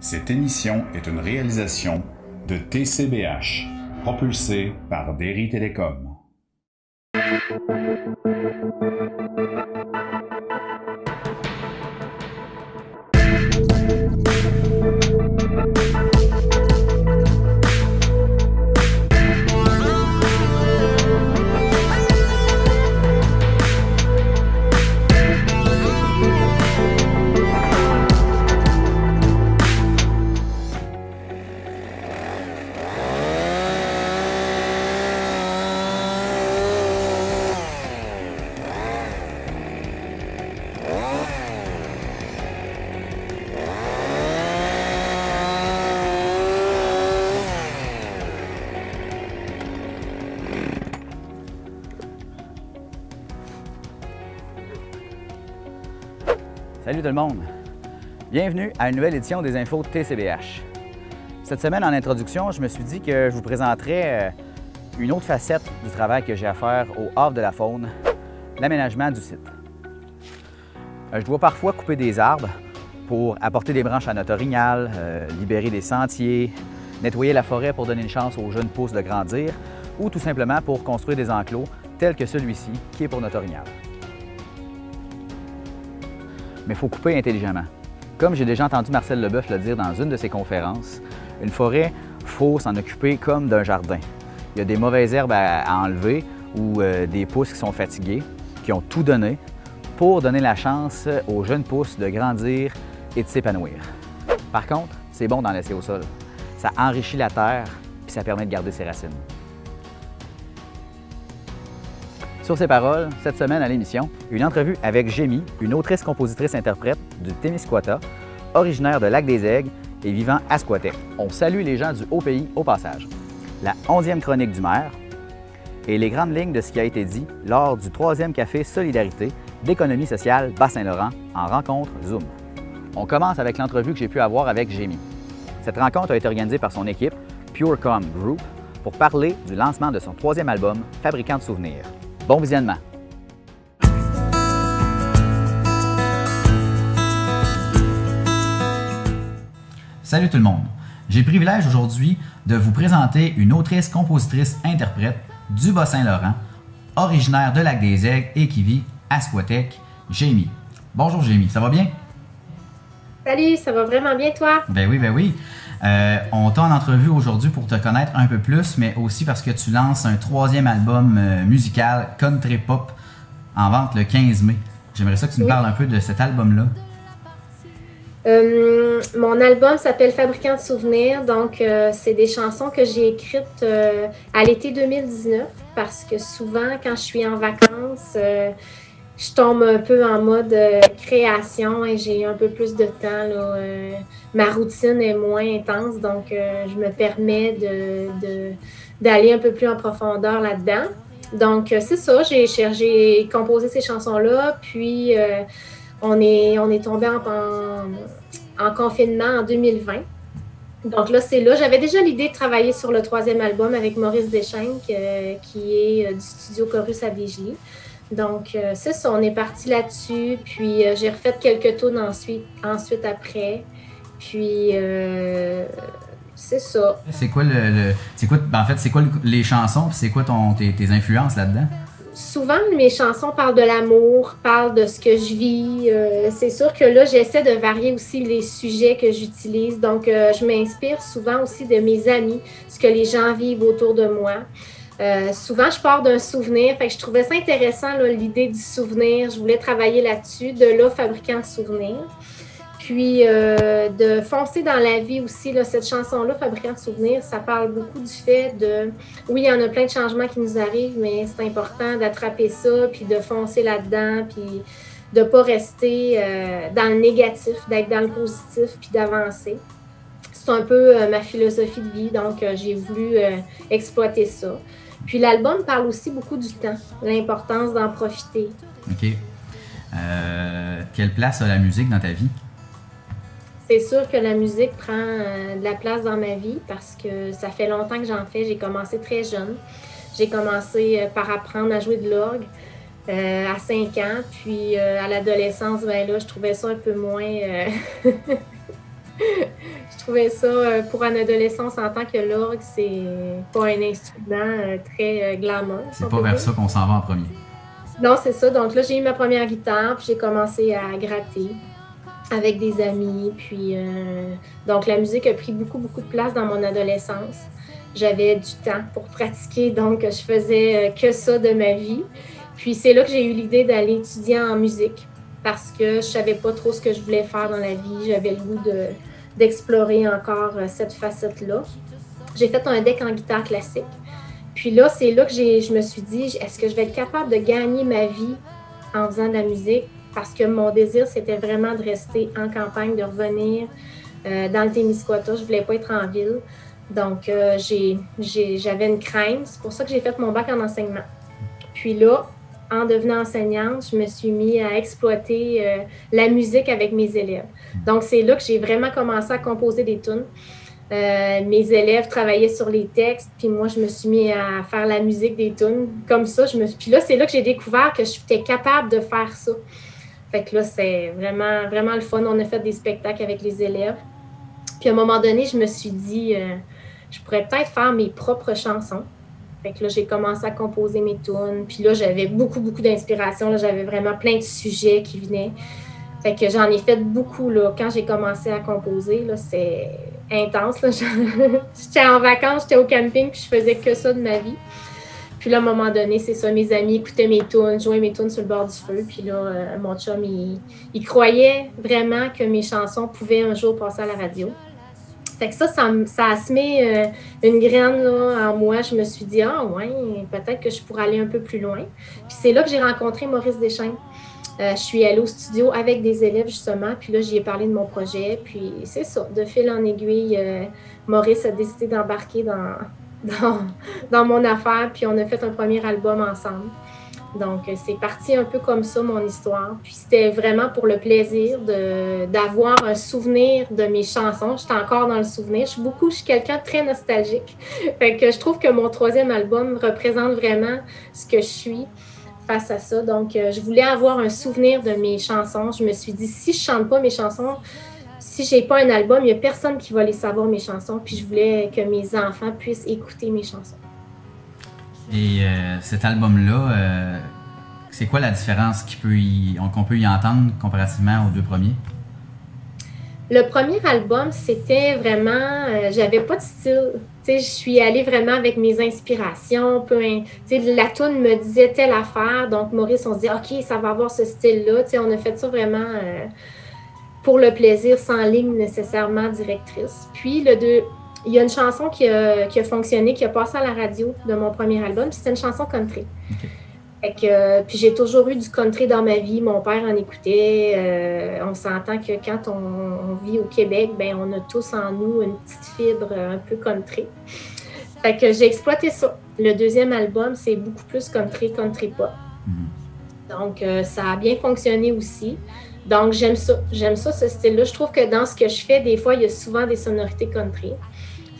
Cette émission est une réalisation de TCBH, propulsée par Derry Télécom. Salut tout le monde! Bienvenue à une nouvelle édition des infos de TCBH. Cette semaine, en introduction, je me suis dit que je vous présenterais une autre facette du travail que j'ai à faire au Havre de la Faune, l'aménagement du site. Je dois parfois couper des arbres pour apporter des branches à notre orignal, libérer des sentiers, nettoyer la forêt pour donner une chance aux jeunes pousses de grandir ou tout simplement pour construire des enclos tels que celui-ci qui est pour notre orignal. Mais il faut couper intelligemment. Comme j'ai déjà entendu Marcel Leboeuf le dire dans une de ses conférences, une forêt, il faut s'en occuper comme d'un jardin. Il y a des mauvaises herbes à enlever ou des pousses qui sont fatiguées, qui ont tout donné pour donner la chance aux jeunes pousses de grandir et de s'épanouir. Par contre, c'est bon d'en laisser au sol. Ça enrichit la terre puis ça permet de garder ses racines. Sur ces paroles, cette semaine à l'émission, une entrevue avec Jémy, une autrice-compositrice-interprète du Témiscouata, originaire de Lac-des-Aigles et vivant à Squatec. On salue les gens du Haut-Pays au passage. La 11e chronique du maire et les grandes lignes de ce qui a été dit lors du 3e café Solidarité d'économie sociale Bas-Saint-Laurent en rencontre Zoom. On commence avec l'entrevue que j'ai pu avoir avec Jémy. Cette rencontre a été organisée par son équipe PureCom Group pour parler du lancement de son 3e album Fabricant de souvenirs. Bon visionnement! Salut tout le monde! J'ai le privilège aujourd'hui de vous présenter une autrice, compositrice, interprète du Bas-Saint-Laurent, originaire de Lac-des-Aigles et qui vit à Squatec, Jémy. Bonjour Jémy, ça va bien? Salut, ça va vraiment bien toi? Ben oui, ben oui. On t'a en entrevue aujourd'hui pour te connaître un peu plus, mais aussi parce que tu lances un 3e album musical, Country Pop, en vente le 15 mai. J'aimerais ça que tu nous parles un peu de cet album-là. Mon album s'appelle Fabricant de souvenirs, donc c'est des chansons que j'ai écrites à l'été 2019, parce que souvent, quand je suis en vacances, je tombe un peu en mode création et j'ai un peu plus de temps. Là, ma routine est moins intense, donc je me permets d'aller un peu plus en profondeur là-dedans. Donc, c'est ça, j'ai composé ces chansons-là, puis on est tombé en confinement en 2020. Donc là, c'est là. J'avais déjà l'idée de travailler sur le 3e album avec Maurice Deschênes, qui est du studio Chorus à Vigie. Donc, c'est ça, on est parti là-dessus, puis j'ai refait quelques tunes ensuite après, puis c'est ça. C'est quoi les chansons, c'est quoi tes influences là-dedans? Souvent, mes chansons parlent de l'amour, parlent de ce que je vis. C'est sûr que là, j'essaie de varier aussi les sujets que j'utilise, donc je m'inspire souvent aussi de mes amis, ce que les gens vivent autour de moi. Souvent, je pars d'un souvenir, fait que je trouvais ça intéressant, l'idée du souvenir. Je voulais travailler là-dessus, de là, Fabricant de souvenirs. Puis, de foncer dans la vie aussi, là, cette chanson-là, Fabricant de souvenirs, ça parle beaucoup du fait de... Oui, il y en a plein de changements qui nous arrivent, mais c'est important d'attraper ça, puis de foncer là-dedans, puis de ne pas rester dans le négatif, d'être dans le positif, puis d'avancer. C'est un peu ma philosophie de vie, donc j'ai voulu exploiter ça. Puis l'album parle aussi beaucoup du temps, l'importance d'en profiter. OK. Quelle place a la musique dans ta vie? C'est sûr que la musique prend de la place dans ma vie parce que ça fait longtemps que j'en fais. J'ai commencé très jeune. J'ai commencé par apprendre à jouer de l'orgue à 5 ans. Puis à l'adolescence, ben là, je trouvais ça un peu moins... Je trouvais ça, pour un adolescent, on s'entend que l'orgue, c'est pas un instrument très glamour. C'est pas vers ça qu'on s'en va en premier. Non, c'est ça. Donc là, j'ai eu ma première guitare, puis j'ai commencé à gratter avec des amis. Puis, donc la musique a pris beaucoup, beaucoup de place dans mon adolescence. J'avais du temps pour pratiquer, donc je faisais que ça de ma vie. Puis c'est là que j'ai eu l'idée d'aller étudier en musique parce que je savais pas trop ce que je voulais faire dans la vie. J'avais le goût d'explorer encore cette facette-là. J'ai fait un deck en guitare classique. Puis là, c'est là que je me suis dit, est-ce que je vais être capable de gagner ma vie en faisant de la musique? Parce que mon désir, c'était vraiment de rester en campagne, de revenir dans le Témiscouata. Je voulais pas être en ville. Donc, j'avais une crainte. C'est pour ça que j'ai fait mon bac en enseignement. Puis là, en devenant enseignante, je me suis mis à exploiter la musique avec mes élèves. Donc, c'est là que j'ai vraiment commencé à composer des tunes. Mes élèves travaillaient sur les textes, puis moi, je me suis mis à faire la musique des tunes. Comme ça, puis là, c'est là que j'ai découvert que j'étais capable de faire ça. Fait que là, c'est vraiment, vraiment le fun. On a fait des spectacles avec les élèves. Puis à un moment donné, je me suis dit, je pourrais peut-être faire mes propres chansons. Fait que là, j'ai commencé à composer mes tunes. Puis là, j'avais beaucoup, beaucoup d'inspiration. Là, j'avais vraiment plein de sujets qui venaient. Fait que j'en ai fait beaucoup, là. Quand j'ai commencé à composer, là, c'est intense, là. J'étais en vacances, j'étais au camping, puis je faisais que ça de ma vie. Puis là, à un moment donné, c'est ça, mes amis écoutaient mes tunes, jouaient mes tunes sur le bord du feu. Puis là, mon chum, il croyait vraiment que mes chansons pouvaient un jour passer à la radio. Fait que ça a semé une graine là, en moi. Je me suis dit, ah ouais, peut-être que je pourrais aller un peu plus loin. Puis c'est là que j'ai rencontré Maurice Deschênes. Je suis allée au studio avec des élèves, justement. Puis là, j'y ai parlé de mon projet. Puis c'est ça, de fil en aiguille, Maurice a décidé d'embarquer dans mon affaire. Puis on a fait un premier album ensemble. Donc, c'est parti un peu comme ça, mon histoire. Puis c'était vraiment pour le plaisir d'avoir un souvenir de mes chansons. J'étais encore dans le souvenir. Je suis quelqu'un de très nostalgique. Fait que je trouve que mon troisième album représente vraiment ce que je suis face à ça. Donc, je voulais avoir un souvenir de mes chansons. Je me suis dit, si je chante pas mes chansons, si j'ai pas un album, il n'y a personne qui va les savoir, mes chansons. Puis je voulais que mes enfants puissent écouter mes chansons. Et cet album-là, c'est quoi la différence qu'on peut y entendre comparativement aux deux premiers? Le premier album, c'était vraiment... j'avais pas de style. Je suis allée vraiment avec mes inspirations. La toune me disait telle affaire. Donc, Maurice, on se dit, OK, ça va avoir ce style-là. On a fait ça vraiment pour le plaisir, sans ligne nécessairement directrice. Puis, il y a une chanson qui a fonctionné, qui a passé à la radio de mon premier album. C'était une chanson country. Okay. Puis j'ai toujours eu du country dans ma vie. Mon père en écoutait. On s'entend que quand on vit au Québec, ben on a tous en nous une petite fibre un peu country. Fait que j'ai exploité ça. Le deuxième album, c'est beaucoup plus country pop. Donc, ça a bien fonctionné aussi. Donc, j'aime ça. J'aime ça, ce style-là. Je trouve que dans ce que je fais, des fois, il y a souvent des sonorités country.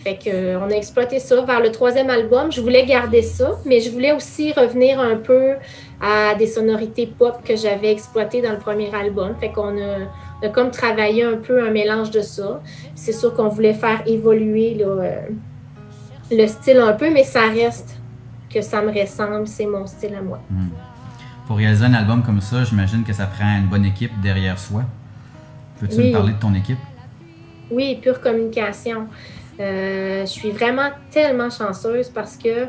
Fait qu'on a exploité ça. Vers le troisième album, je voulais garder ça, mais je voulais aussi revenir un peu à des sonorités pop que j'avais exploitées dans le premier album. Fait qu'on a comme travaillé un peu un mélange de ça. C'est sûr qu'on voulait faire évoluer là, le style un peu, mais ça reste que ça me ressemble, c'est mon style à moi. Pour réaliser un album comme ça, j'imagine que ça prend une bonne équipe derrière soi. Peux-tu me parler de ton équipe? Oui, Pure Communication. Je suis vraiment tellement chanceuse parce que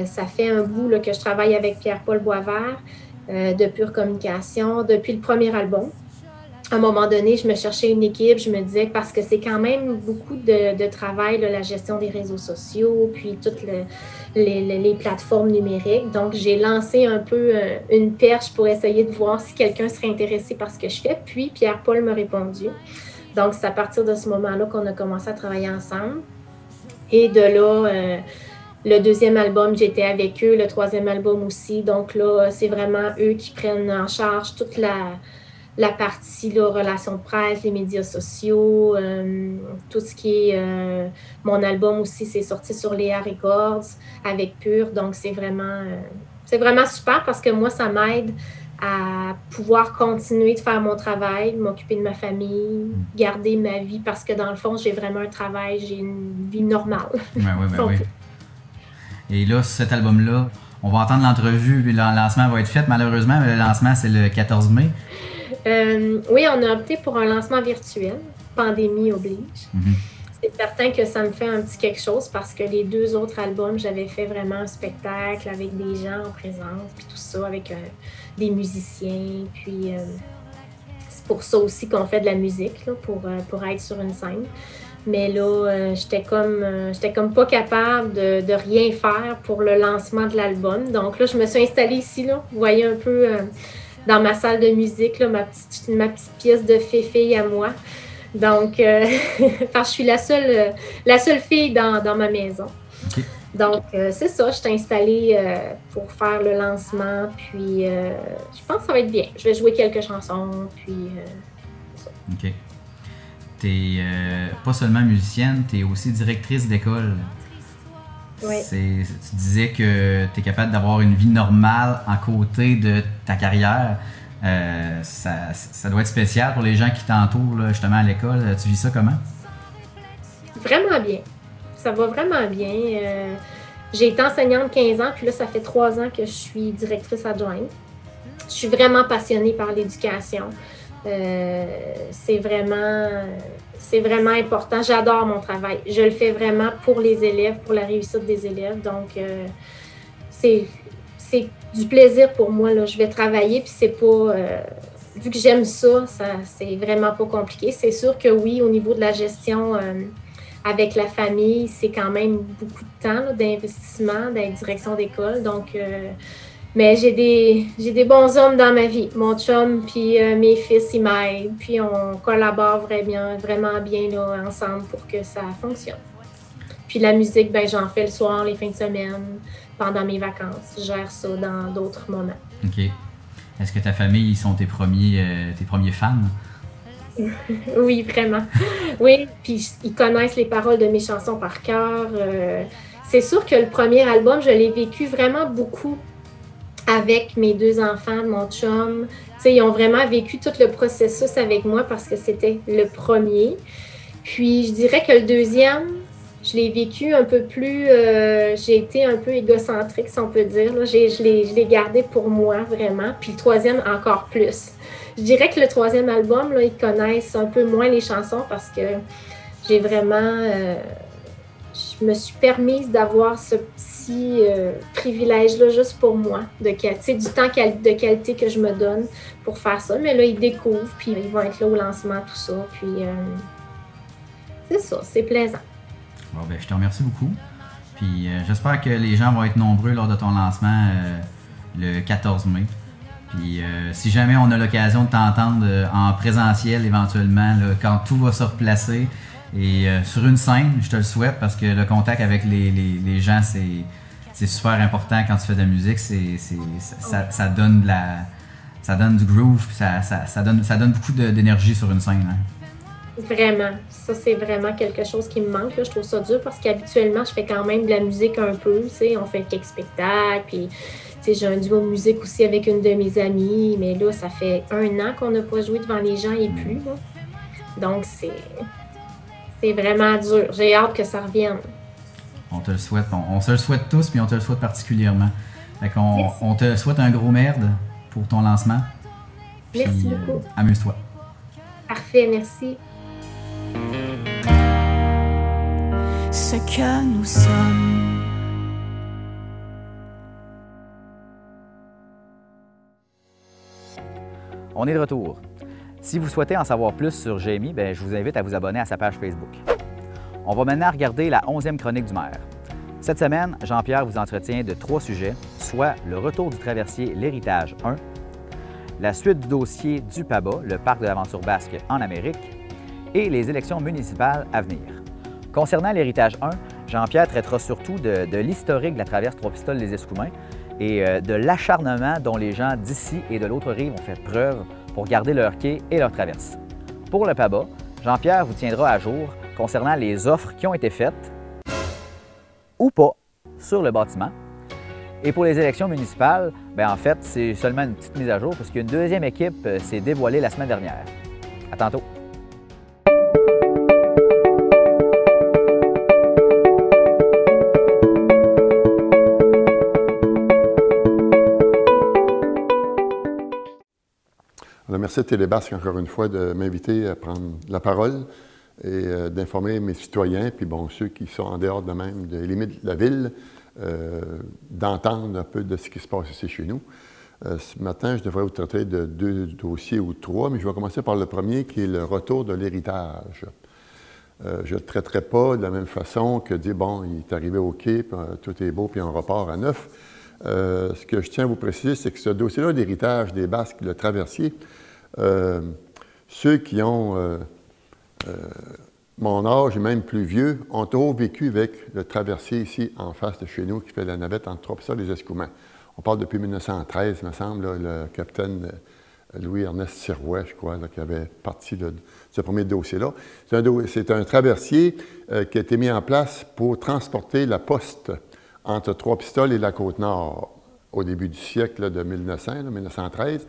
ça fait un bout là, que je travaille avec Pierre-Paul Boisvert de Pure Communication depuis le premier album. À un moment donné, je me cherchais une équipe, je me disais, parce que c'est quand même beaucoup de travail, là, la gestion des réseaux sociaux, puis toutes les plateformes numériques. Donc, j'ai lancé un peu une perche pour essayer de voir si quelqu'un serait intéressé par ce que je fais. Puis, Pierre-Paul m'a répondu. Donc, c'est à partir de ce moment-là qu'on a commencé à travailler ensemble. Et de là, le deuxième album, j'étais avec eux, le troisième album aussi. Donc là, c'est vraiment eux qui prennent en charge toute la partie là, relations de presse, les médias sociaux, tout ce qui est... mon album aussi, c'est sorti sur Léa Records avec Pure. Donc, c'est vraiment super parce que moi, ça m'aide à pouvoir continuer de faire mon travail, m'occuper de ma famille, garder ma vie, parce que dans le fond, j'ai vraiment un travail, j'ai une vie normale. Oui. Et là, cet album-là, on va entendre l'entrevue, puis le lancement va être fait. Malheureusement, le lancement, c'est le 14 mai. Oui, on a opté pour un lancement virtuel. Pandémie oblige. C'est certain que ça me fait un petit quelque chose parce que les 2 autres albums, j'avais fait vraiment un spectacle avec des gens en présence, puis tout ça, avec des musiciens. Puis c'est pour ça aussi qu'on fait de la musique, là, pour être sur une scène. Mais là, j'étais comme pas capable de rien faire pour le lancement de l'album. Donc là, je me suis installée ici, là. Vous voyez un peu dans ma salle de musique, là, ma petite pièce de fée-fille à moi. Donc, parce que je suis la seule fille dans ma maison. Okay. Donc, c'est ça, je t'ai installée pour faire le lancement. Puis, je pense que ça va être bien. Je vais jouer quelques chansons, puis ça. OK. T'es pas seulement musicienne, t'es aussi directrice d'école. Oui. Tu disais que t'es capable d'avoir une vie normale à côté de ta carrière. Ça doit être spécial pour les gens qui t'entourent justement à l'école. Tu vis ça comment? Vraiment bien. Ça va vraiment bien. J'ai été enseignante 15 ans, puis là, ça fait 3 ans que je suis directrice adjointe. Je suis vraiment passionnée par l'éducation. C'est vraiment important. J'adore mon travail. Je le fais vraiment pour les élèves, pour la réussite des élèves. Donc, c'est du plaisir pour moi. Là. Je vais travailler, puis c'est pas... vu que j'aime ça, c'est vraiment pas compliqué. C'est sûr que oui, au niveau de la gestion avec la famille, c'est quand même beaucoup de temps d'investissement, d'être direction d'école. Donc, mais j'ai des bons hommes dans ma vie. Mon chum, puis mes fils, ils m'aident. Puis on collabore vraiment bien là, ensemble pour que ça fonctionne. Puis la musique, ben j'en fais le soir, les fins de semaine, pendant mes vacances. Je gère ça dans d'autres moments. OK. Est-ce que ta famille, ils sont tes premiers fans? Oui, vraiment. Oui, puis ils connaissent les paroles de mes chansons par cœur. C'est sûr que le premier album, je l'ai vécu vraiment beaucoup avec mes 2 enfants, mon chum. Tu sais, ils ont vraiment vécu tout le processus avec moi parce que c'était le premier. Puis, je dirais que le deuxième, je l'ai vécu un peu plus... j'ai été un peu égocentrique, si on peut dire. Là. Je l'ai gardé pour moi, vraiment. Puis le troisième, encore plus. Je dirais que le troisième album, là, ils connaissent un peu moins les chansons parce que j'ai vraiment... je me suis permise d'avoir ce petit privilège-là juste pour moi, du temps de qualité que je me donne pour faire ça. Mais là, ils découvrent, puis ils vont être là au lancement, tout ça. Puis c'est ça, c'est plaisant. Bon, ben, je te remercie beaucoup. Puis j'espère que les gens vont être nombreux lors de ton lancement le 14 mai. Puis si jamais on a l'occasion de t'entendre en présentiel éventuellement, là, quand tout va se replacer et sur une scène, je te le souhaite parce que le contact avec les gens, c'est super important quand tu fais de la musique. Ça donne ça donne du groove, ça donne beaucoup d'énergie sur une scène. Hein. Vraiment. Ça, c'est vraiment quelque chose qui me manque. Là. Je trouve ça dur parce qu'habituellement, je fais quand même de la musique un peu. On fait quelques spectacles. Puis, j'ai un duo de musique aussi avec une de mes amies. Mais là, ça fait 1 an qu'on n'a pas joué devant les gens et plus. Là. Donc, c'est vraiment dur. J'ai hâte que ça revienne. On te le souhaite. On se le souhaite tous, puis on te le souhaite particulièrement. Fait on te souhaite un gros merde pour ton lancement. Merci beaucoup. Amuse-toi. Parfait, merci. Ce que nous sommes. On est de retour. Si vous souhaitez en savoir plus sur Jamie, je vous invite à vous abonner à sa page Facebook. On va maintenant regarder la 11e chronique du maire. Cette semaine, Jean-Pierre vous entretient de 3 sujets, soit le retour du traversier L'Héritage 1, la suite du dossier du PABA, le parc de l'aventure basque en Amérique, et les élections municipales à venir. Concernant l'Héritage 1, Jean-Pierre traitera surtout de l'historique de la traverse Trois-Pistoles-les-Escoumins et de l'acharnement dont les gens d'ici et de l'autre rive ont fait preuve pour garder leur quai et leur traverse. Pour le PABA, Jean-Pierre vous tiendra à jour concernant les offres qui ont été faites ou pas sur le bâtiment Et pour les élections municipales, bien en fait, c'est seulement une petite mise à jour parce qu'une deuxième équipe s'est dévoilée la semaine dernière. À tantôt! Alors, merci à Télébasque encore une fois de m'inviter à prendre la parole et d'informer mes citoyens, puis bon, ceux qui sont en dehors de même des limites de la ville, d'entendre un peu de ce qui se passe ici chez nous. Ce matin, je devrais vous traiter de 2 dossiers ou 3, mais je vais commencer par le premier qui est le retour de l'héritage. Je ne le traiterai pas de la même façon que dire, bon, il est arrivé au quai, puis, tout est beau, puis on repart à neuf. Ce que je tiens à vous préciser, c'est que ce dossier-là d'héritage des Basques, le traversier, ceux qui ont mon âge et même plus vieux ont toujours vécu avec le traversier ici en face de chez nous qui fait la navette entre Trois-Pistoles et les Escoumins. On parle depuis 1913, me semble, là, le capitaine Louis-Ernest Sirouet, je crois, là, qui avait parti de ce premier dossier-là. C'est un traversier qui a été mis en place pour transporter la poste entre Trois-Pistoles et la Côte-Nord au début du siècle là, de 1900, là, 1913.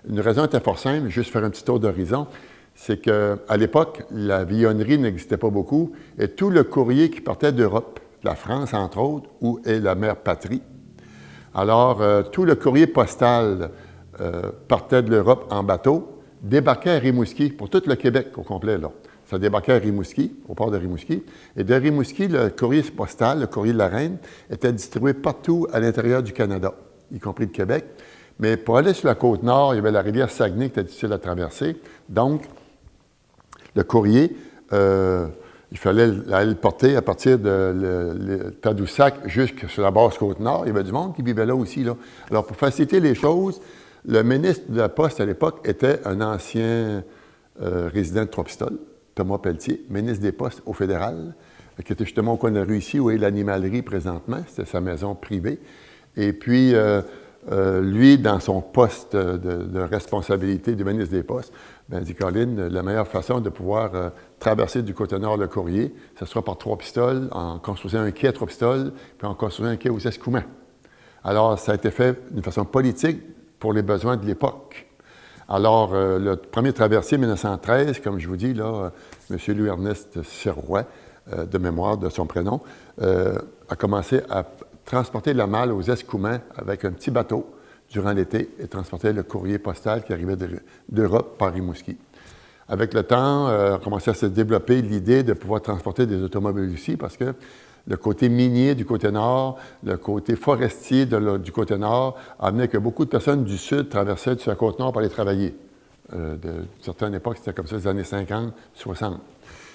Une raison était fort simple, juste faire un petit tour d'horizon, c'est qu'à l'époque, la villonnerie n'existait pas beaucoup et tout le courrier qui partait d'Europe, de la France entre autres, où est la mère patrie. Alors, tout le courrier postal partait de l'Europe en bateau, débarquait à Rimouski, pour tout le Québec au complet, là. Ça débarquait à Rimouski, au port de Rimouski. Et de Rimouski, le courrier postal, le courrier de la Reine, était distribué partout à l'intérieur du Canada, y compris le Québec. Mais pour aller sur la Côte-Nord, il y avait la rivière Saguenay qui était difficile à traverser. Donc, le courrier, il fallait aller le porter à partir de Tadoussac jusque sur la basse Côte-Nord. Il y avait du monde qui vivait là aussi, là. Alors, pour faciliter les choses, le ministre de la Poste à l'époque était un ancien résident de Trois-Pistoles, Thomas Pelletier, ministre des Postes au fédéral, qui était justement au coin de la rue ici, où est l'animalerie présentement. C'était sa maison privée. Et puis, lui, dans son poste de responsabilité du ministre des Postes, bien, dit Colin, la meilleure façon de pouvoir traverser du côté nord le courrier, ce sera par Trois-Pistoles, en construisant un quai à Trois-Pistoles, puis en construisant un quai aux Escoumins. Alors, ça a été fait d'une façon politique pour les besoins de l'époque. Alors, le premier traversier, 1913, comme je vous dis, là, M. Louis-Ernest Sirouet, de mémoire de son prénom, a commencé à transporter la malle aux Escoumins avec un petit bateau durant l'été et transporter le courrier postal qui arrivait d'Europe par Rimouski. Avec le temps, a commencé à se développer l'idée de pouvoir transporter des automobiles ici parce que le côté minier du côté nord, le côté forestier du côté nord amenait que beaucoup de personnes du sud traversaient sur la côte nord pour aller travailler. De certaines époques, c'était comme ça, les années 50, 60.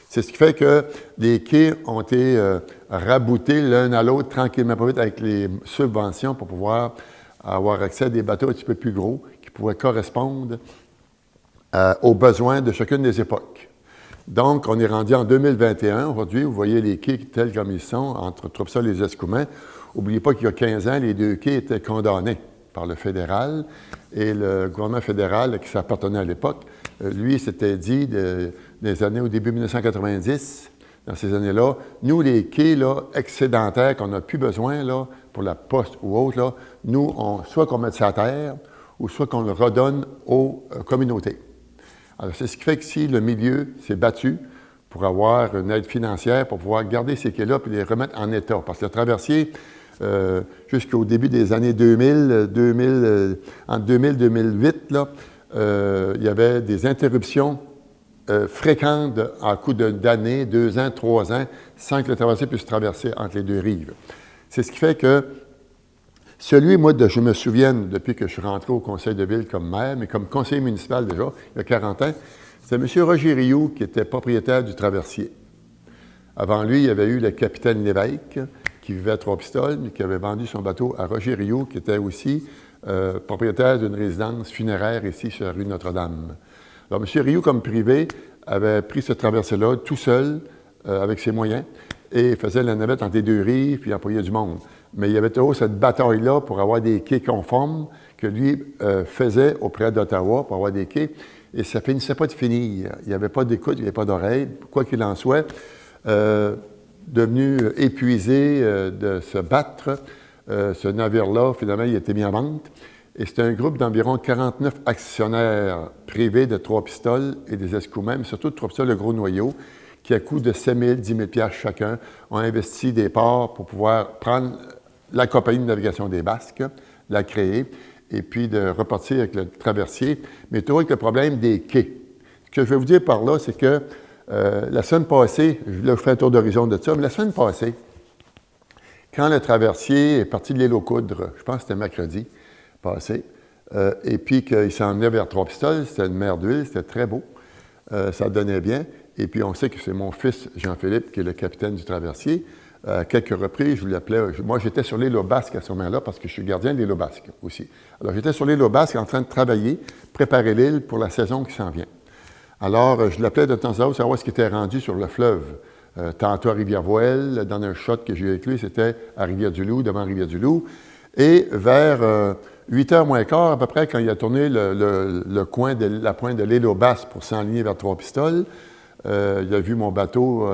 C'est ce qui fait que les quais ont été raboutés l'un à l'autre tranquillement, pas vite, avec les subventions pour pouvoir avoir accès à des bateaux un petit peu plus gros qui pouvaient correspondre aux besoins de chacune des époques. Donc, on est rendu en 2021. Aujourd'hui, vous voyez les quais tels comme ils sont entre Trois-Pistoles et les Escoumins. N'oubliez pas qu'il y a 15 ans, les 2 quais étaient condamnés par le fédéral et le gouvernement fédéral qui s'appartenait à l'époque, lui, s'était dit des années au début 1990, dans ces années-là, nous, les quais là, excédentaires qu'on n'a plus besoin là, pour la poste ou autre, là, nous, soit qu'on mette ça à terre ou soit qu'on le redonne aux communautés. Alors, c'est ce qui fait que si le milieu s'est battu pour avoir une aide financière, pour pouvoir garder ces quais-là et les remettre en état. Parce que le traversier, jusqu'au début des années 2000, entre 2000 et 2008, là, il y avait des interruptions fréquentes en coup d'années, 2 ans, 3 ans, sans que le traversier puisse traverser entre les 2 rives. C'est ce qui fait que moi, je me souviens, depuis que je suis rentré au conseil de ville comme maire, mais comme conseiller municipal déjà, il y a 40 ans, c'est M. Roger Rioux qui était propriétaire du traversier. Avant lui, il y avait eu le capitaine Lévesque, qui vivait à Trois-Pistoles, mais qui avait vendu son bateau à Roger Rioux, qui était aussi propriétaire d'une résidence funéraire ici sur la rue Notre-Dame. Alors, M. Rioux, comme privé, avait pris ce traversier-là tout seul, avec ses moyens, et faisait la navette entre les 2 rives, puis employait du monde. Mais il y avait toujours cette bataille-là pour avoir des quais conformes que lui faisait auprès d'Ottawa pour avoir des quais. Et ça ne finissait pas de finir. Il n'y avait pas d'écoute, il n'y avait pas d'oreille. Quoi qu'il en soit, devenu épuisé de se battre, Ce navire-là, finalement, il a été mis en vente. Et c'est un groupe d'environ 49 actionnaires privés de Trois-Pistoles et des Escoumins, mais surtout de Trois-Pistoles, le gros noyau, qui, à coût de 7 000, 10 000 chacun, ont investi des parts pour pouvoir prendre la compagnie de navigation des Basques, la créer, et puis de repartir avec le traversier, mais toujours avec le problème des quais. Ce que je vais vous dire par là, c'est que la semaine passée, là, je fais un tour d'horizon de ça, mais la semaine passée, quand le traversier est parti de l'île aux Coudres, je pense que c'était mercredi passé, et puis qu'il s'en venait vers Trois-Pistoles, c'était une mer d'huile, c'était très beau, ça donnait bien, et puis on sait que c'est mon fils Jean-Philippe qui est le capitaine du traversier. À quelques reprises, je l'appelais. Moi, j'étais sur l'île aux Basques à ce moment-là parce que je suis gardien de l'île aux Basques aussi. Alors, j'étais sur l'île aux Basques en train de travailler, préparer l'île pour la saison qui s'en vient. Alors, je l'appelais de temps à autre, savoir ce qui était rendu sur le fleuve. Tantôt à Rivière-Voelle, dans un shot que j'ai eu avec lui, c'était à Rivière-du-Loup, devant Rivière-du-Loup. Et vers 8h moins quart, à peu près, quand il a tourné la pointe de l'île aux Basques pour s'enligner vers Trois-Pistoles, il a vu mon bateau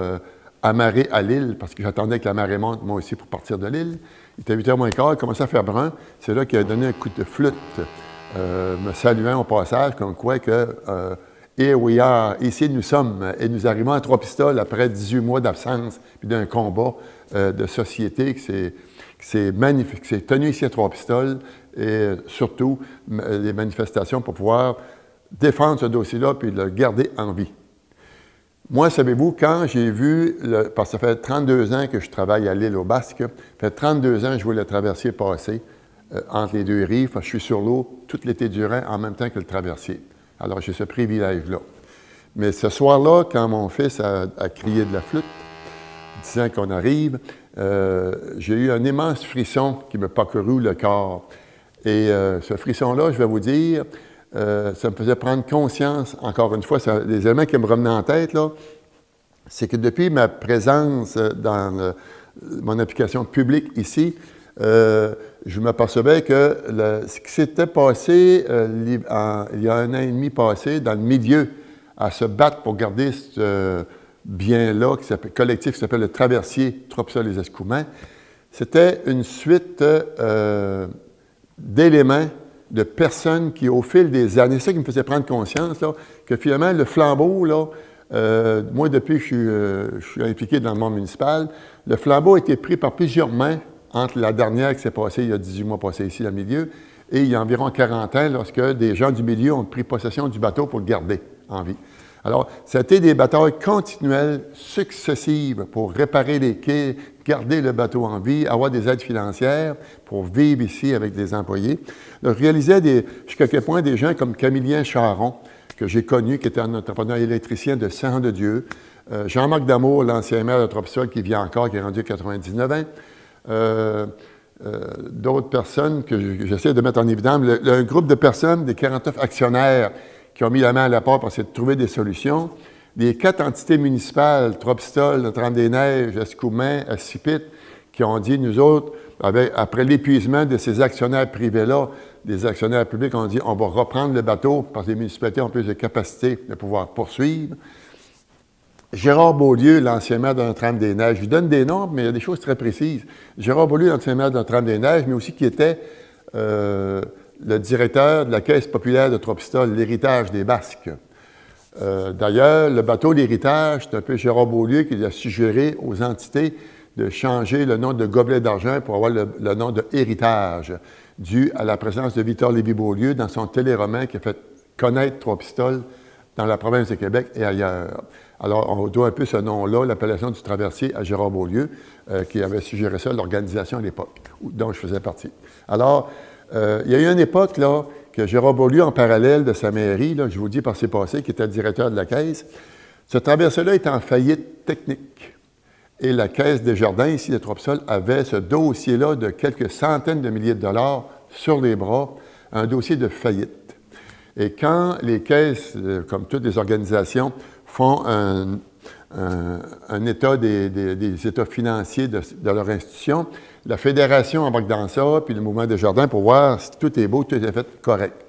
amarré à l'île, parce que j'attendais que la marée monte, moi aussi, pour partir de l'île. Il était 8h moins quart, il commençait à faire brun. C'est là qu'il a donné un coup de flûte, me saluant au passage, comme quoi que « Here we are, ici nous sommes », et nous arrivons à Trois-Pistoles après 18 mois d'absence, puis d'un combat de société qui s'est tenu ici à Trois-Pistoles, et surtout les manifestations pour pouvoir défendre ce dossier-là, puis le garder en vie. Moi, savez-vous, quand j'ai vu, parce que ça fait 32 ans que je travaille à l'île aux Basques, ça fait 32 ans que je vois le traversier passer entre les deux rives, parce que je suis sur l'eau tout l'été durant en même temps que le traversier. Alors, j'ai ce privilège-là. Mais ce soir-là, quand mon fils a crié de la flûte, disant qu'on arrive, j'ai eu un immense frisson qui me parcourut le corps. Et ce frisson-là, je vais vous dire, ça me faisait prendre conscience, encore une fois, les éléments qui me revenaient en tête, là, c'est que depuis ma présence dans mon application publique ici, je m'apercevais que ce qui s'était passé il y a 1 an et demi passé dans le milieu à se battre pour garder ce bien-là, collectif qui s'appelle le Traversier Trois-Pistoles-les-Escoumins, c'était une suite d'éléments, de personnes qui, au fil des années, c'est ça qui me faisait prendre conscience, là, que finalement, le flambeau, là, moi, depuis que je suis impliqué dans le monde municipal, le flambeau a été pris par plusieurs mains entre la dernière qui s'est passée il y a 18 mois passé ici, dans le milieu, et il y a environ 40 ans, lorsque des gens du milieu ont pris possession du bateau pour le garder en vie. Alors, ça a été des batailles continuelles, successives, pour réparer les quais, garder le bateau en vie, avoir des aides financières pour vivre ici avec des employés. Je réalisais jusqu'à quel point des gens comme Camillien Charon, que j'ai connu, qui était un entrepreneur électricien de sang de Dieu, Jean-Marc Damour, l'ancien maire de Trois-Pistoles, qui vit encore, qui est rendu à 99 ans, d'autres personnes que j'essaie de mettre en évidence, un groupe de personnes, des 49 actionnaires, qui ont mis la main à la porte pour essayer de trouver des solutions. Les 4 entités municipales, Trois-Pistoles, Notre-Dame-des-Neiges, Escoumins, Assipit, qui ont dit, nous autres, après l'épuisement de ces actionnaires privés-là, des actionnaires publics ont dit, on va reprendre le bateau parce que les municipalités ont plus de capacité de pouvoir poursuivre. Gérard Beaulieu, l'ancien maire de Notre-Dame-des-Neiges, je lui donne des noms, mais il y a des choses très précises. Gérard Beaulieu, l'ancien maire de Notre-Dame-des-Neiges, mais aussi qui était le directeur de la Caisse populaire de Trois-Pistoles, l'héritage des Basques. D'ailleurs, le bateau l'héritage, c'est un peu Gérard Beaulieu qui a suggéré aux entités de changer le nom de Gobelet d'argent pour avoir le nom de héritage, dû à la présence de Victor Lévy-Beaulieu dans son téléroman qui a fait connaître Trois-Pistoles dans la province de Québec et ailleurs. Alors, on doit un peu ce nom-là, l'appellation du traversier, à Gérard Beaulieu, qui avait suggéré ça, l'organisation à l'époque, dont je faisais partie. Alors, il y a eu une époque, là, que Gérard Beaulieu, en parallèle de sa mairie, là, je vous dis par ses passés, qui était directeur de la Caisse, ce traversier-là est en faillite technique. Et la Caisse des Jardins, ici, de Trois-Pistoles, avait ce dossier-là de quelques centaines de milliers de dollars sur les bras, un dossier de faillite. Et quand les caisses, comme toutes les organisations, font un état des états financiers de leur institution, la Fédération embarque dans ça, puis le Mouvement des Jardins, pour voir si tout est beau, tout est fait correct.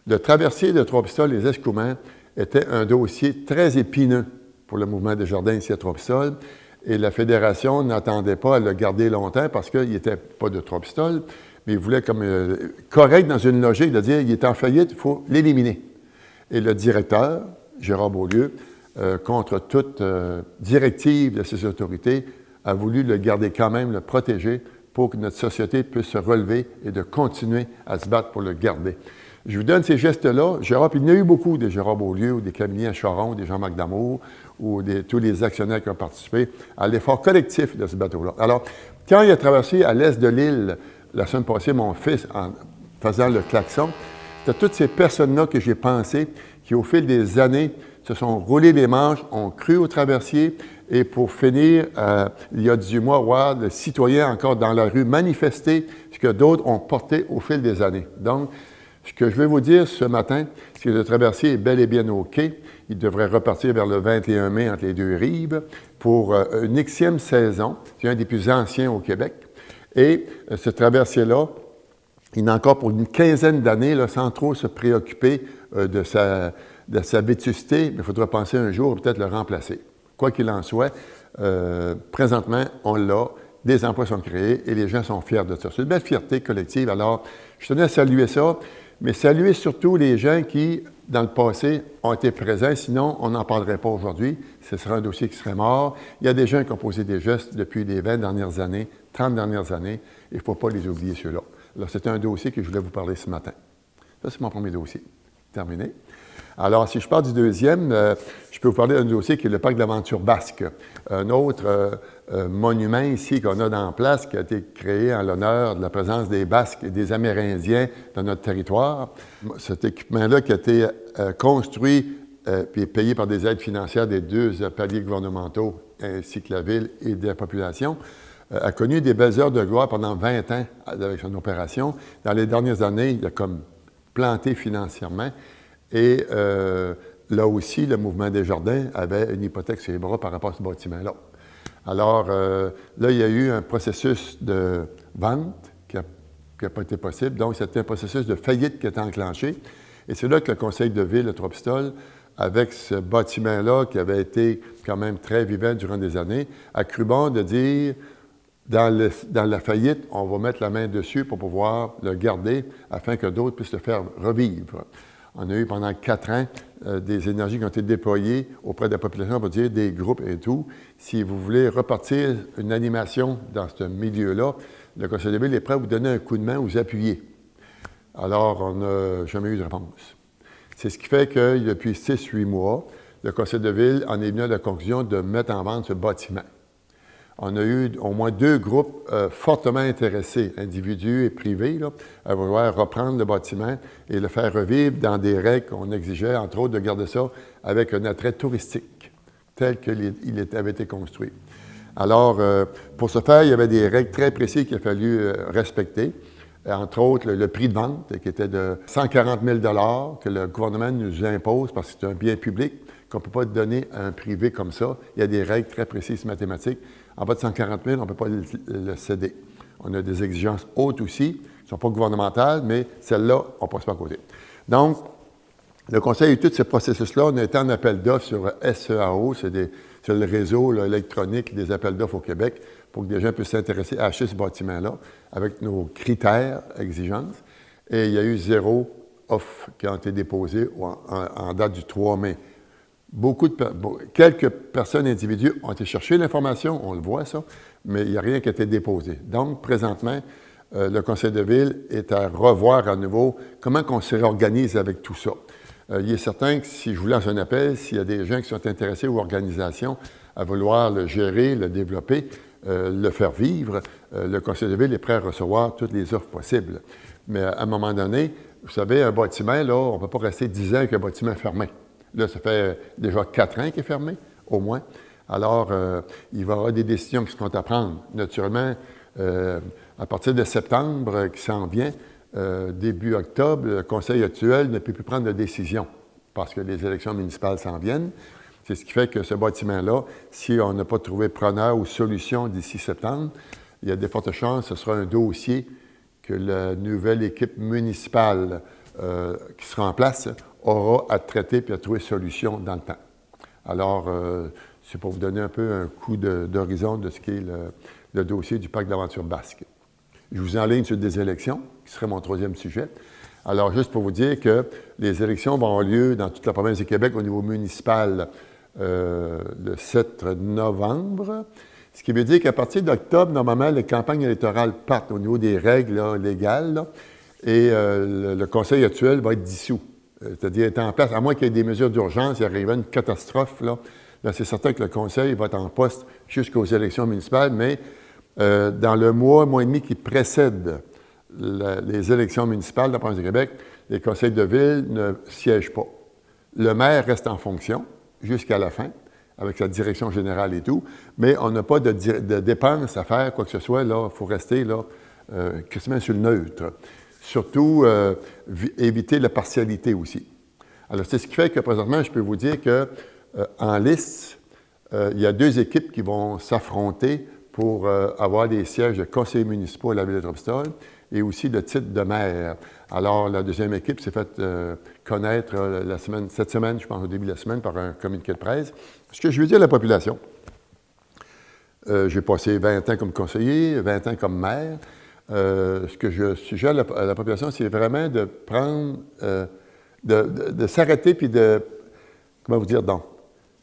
Le traversier de Trois-Pistoles, les Escoumins, était un dossier très épineux pour le Mouvement des Jardins ici à Trois-Pistoles. Et la Fédération n'attendait pas à le garder longtemps parce qu'il n'était pas de 3 pistoles, mais il voulait comme correct dans une logique de dire il est en faillite, il faut l'éliminer. Et le directeur, Gérard Beaulieu, contre toute directive de ses autorités, a voulu le garder quand même, le protéger pour que notre société puisse se relever et de continuer à se battre pour le garder. Je vous donne ces gestes-là. Gérard, puis il y en a eu beaucoup, des Gérard Beaulieu, ou des Camille Charon, des Jean-Marc Damour, ou tous les actionnaires qui ont participé à l'effort collectif de ce bateau-là. Alors, quand il a traversé à l'est de l'île, la semaine passée, mon fils, en faisant le klaxon, c'était toutes ces personnes-là que j'ai pensé, qui au fil des années se sont roulées les manches, ont cru au traversier, et pour finir, il y a 18 mois, voir le citoyen encore dans la rue manifester ce que d'autres ont porté au fil des années. Donc, ce que je vais vous dire ce matin, c'est que le traversier est bel et bien au quai. Il devrait repartir vers le 21 mai entre les deux rives pour une Xème saison. C'est un des plus anciens au Québec. Et ce traversier-là, il en a encore pour une quinzaine d'années, sans trop se préoccuper de sa vétusté, mais il faudra penser un jour peut-être le remplacer. Quoi qu'il en soit, présentement, on l'a, des emplois sont créés et les gens sont fiers de ça. C'est une belle fierté collective. Alors, je tenais à saluer ça, mais saluer surtout les gens qui, dans le passé, ont été présents. Sinon, on n'en parlerait pas aujourd'hui. Ce serait un dossier qui serait mort. Il y a des gens qui ont posé des gestes depuis les 20 dernières années, 30 dernières années. Il ne faut pas les oublier, ceux-là. Alors, c'était un dossier que je voulais vous parler ce matin. Ça, c'est mon premier dossier. Terminé. Alors, si je parle du deuxième, je peux vous parler d'un dossier qui est le parc d'Aventure Basque. Un autre monument ici qu'on a dans place qui a été créé en l'honneur de la présence des Basques et des Amérindiens dans notre territoire. Cet équipement-là qui a été construit et payé par des aides financières des deux paliers gouvernementaux ainsi que la ville et de la population, a connu des belles heures de gloire pendant 20 ans avec son opération. Dans les dernières années, il a comme planté financièrement. Et là aussi, le Mouvement des Jardins avait une hypothèque sur les bras par rapport à ce bâtiment-là. Alors, là, il y a eu un processus de vente qui n'a pas été possible. Donc, c'était un processus de faillite qui a été enclenché. Et c'est là que le conseil de ville de Trois-Pistoles, avec ce bâtiment-là qui avait été quand même très vivant durant des années, a cru bon de dire, dans la faillite, on va mettre la main dessus pour pouvoir le garder afin que d'autres puissent le faire revivre. On a eu pendant 4 ans des énergies qui ont été déployées auprès de la population pour dire des groupes et tout. Si vous voulez repartir une animation dans ce milieu-là, le conseil de ville est prêt à vous donner un coup de main, vous appuyer. Alors, on n'a jamais eu de réponse. C'est ce qui fait que depuis 6-8 mois, le conseil de ville en est venu à la conclusion de mettre en vente ce bâtiment. On a eu au moins 2 groupes fortement intéressés, individus et privés, là, à vouloir reprendre le bâtiment et le faire revivre dans des règles qu'on exigeait, entre autres, de garder ça avec un attrait touristique, tel qu'il avait été construit. Alors, pour ce faire, il y avait des règles très précises qu'il a fallu respecter. Entre autres, le prix de vente, qui était de 140 000 $ que le gouvernement nous impose parce que c'est un bien public, qu'on ne peut pas donner à un privé comme ça. Il y a des règles très précises mathématiques. En bas de 140 000, on ne peut pas le céder. On a des exigences hautes aussi, qui ne sont pas gouvernementales, mais celles-là, on ne passe pas à côté. Donc, le Conseil a eu tous ces processus-là. On a été en appel d'offres sur SEAO, c'est le réseau là, électronique des appels d'offres au Québec, pour que des gens puissent s'intéresser à acheter ce bâtiment-là, avec nos critères, exigences. Et il y a eu 0 offres qui ont été déposées en date du 3 mai. Quelques personnes individuelles ont été chercher l'information, on le voit ça, mais il n'y a rien qui a été déposé. Donc, présentement, le conseil de ville est à revoir à nouveau comment on se réorganise avec tout ça. Il est certain que si je vous lance un appel, s'il y a des gens qui sont intéressés aux organisations à vouloir le gérer, le développer, le faire vivre, le conseil de ville est prêt à recevoir toutes les offres possibles. Mais à un moment donné, vous savez, un bâtiment, là, on ne peut pas rester 10 ans avec un bâtiment fermé. Là, ça fait déjà 4 ans qu'il est fermé, au moins. Alors, il va y avoir des décisions qui seront à prendre. Naturellement, à partir de septembre, qui s'en vient, début octobre, le conseil actuel ne peut plus prendre de décision parce que les élections municipales s'en viennent. C'est ce qui fait que ce bâtiment-là, si on n'a pas trouvé preneur ou solution d'ici septembre, il y a de fortes chances que ce sera un dossier que la nouvelle équipe municipale qui sera en place aura à traiter puis à trouver solution dans le temps. Alors, C'est pour vous donner un peu un coup d'horizon de ce qui est le dossier du Parc d'aventure basque. Je vous enligne sur des élections, qui serait mon troisième sujet. Alors, juste pour vous dire que les élections vont avoir lieu dans toute la province du Québec au niveau municipal le 7 novembre. Ce qui veut dire qu'à partir d'octobre, normalement, les campagnes électorales partent au niveau des règles là, légales là, et le conseil actuel va être dissous. C'est-à-dire être en place, à moins qu'il y ait des mesures d'urgence, il arriverait une catastrophe. Là, c'est certain que le conseil va être en poste jusqu'aux élections municipales, mais dans le mois et demi qui précède les élections municipales de la province du Québec, les conseils de ville ne siègent pas. Le maire reste en fonction jusqu'à la fin, avec sa direction générale et tout, mais on n'a pas de dépenses à faire, quoi que ce soit. Là, il faut rester là, quasiment sur le neutre. Surtout, éviter la partialité aussi. Alors, c'est ce qui fait que présentement, je peux vous dire qu'en liste, il y a 2 équipes qui vont s'affronter pour avoir des sièges de conseillers municipaux à la ville de Drumstone et aussi le titre de maire. Alors, la deuxième équipe s'est faite connaître cette semaine, je pense au début de la semaine, par un communiqué de presse. Ce que je veux dire à la population, j'ai passé 20 ans comme conseiller, 20 ans comme maire. Ce que je suggère à la population, c'est vraiment de prendre, de s'arrêter puis de, comment vous dire, donc,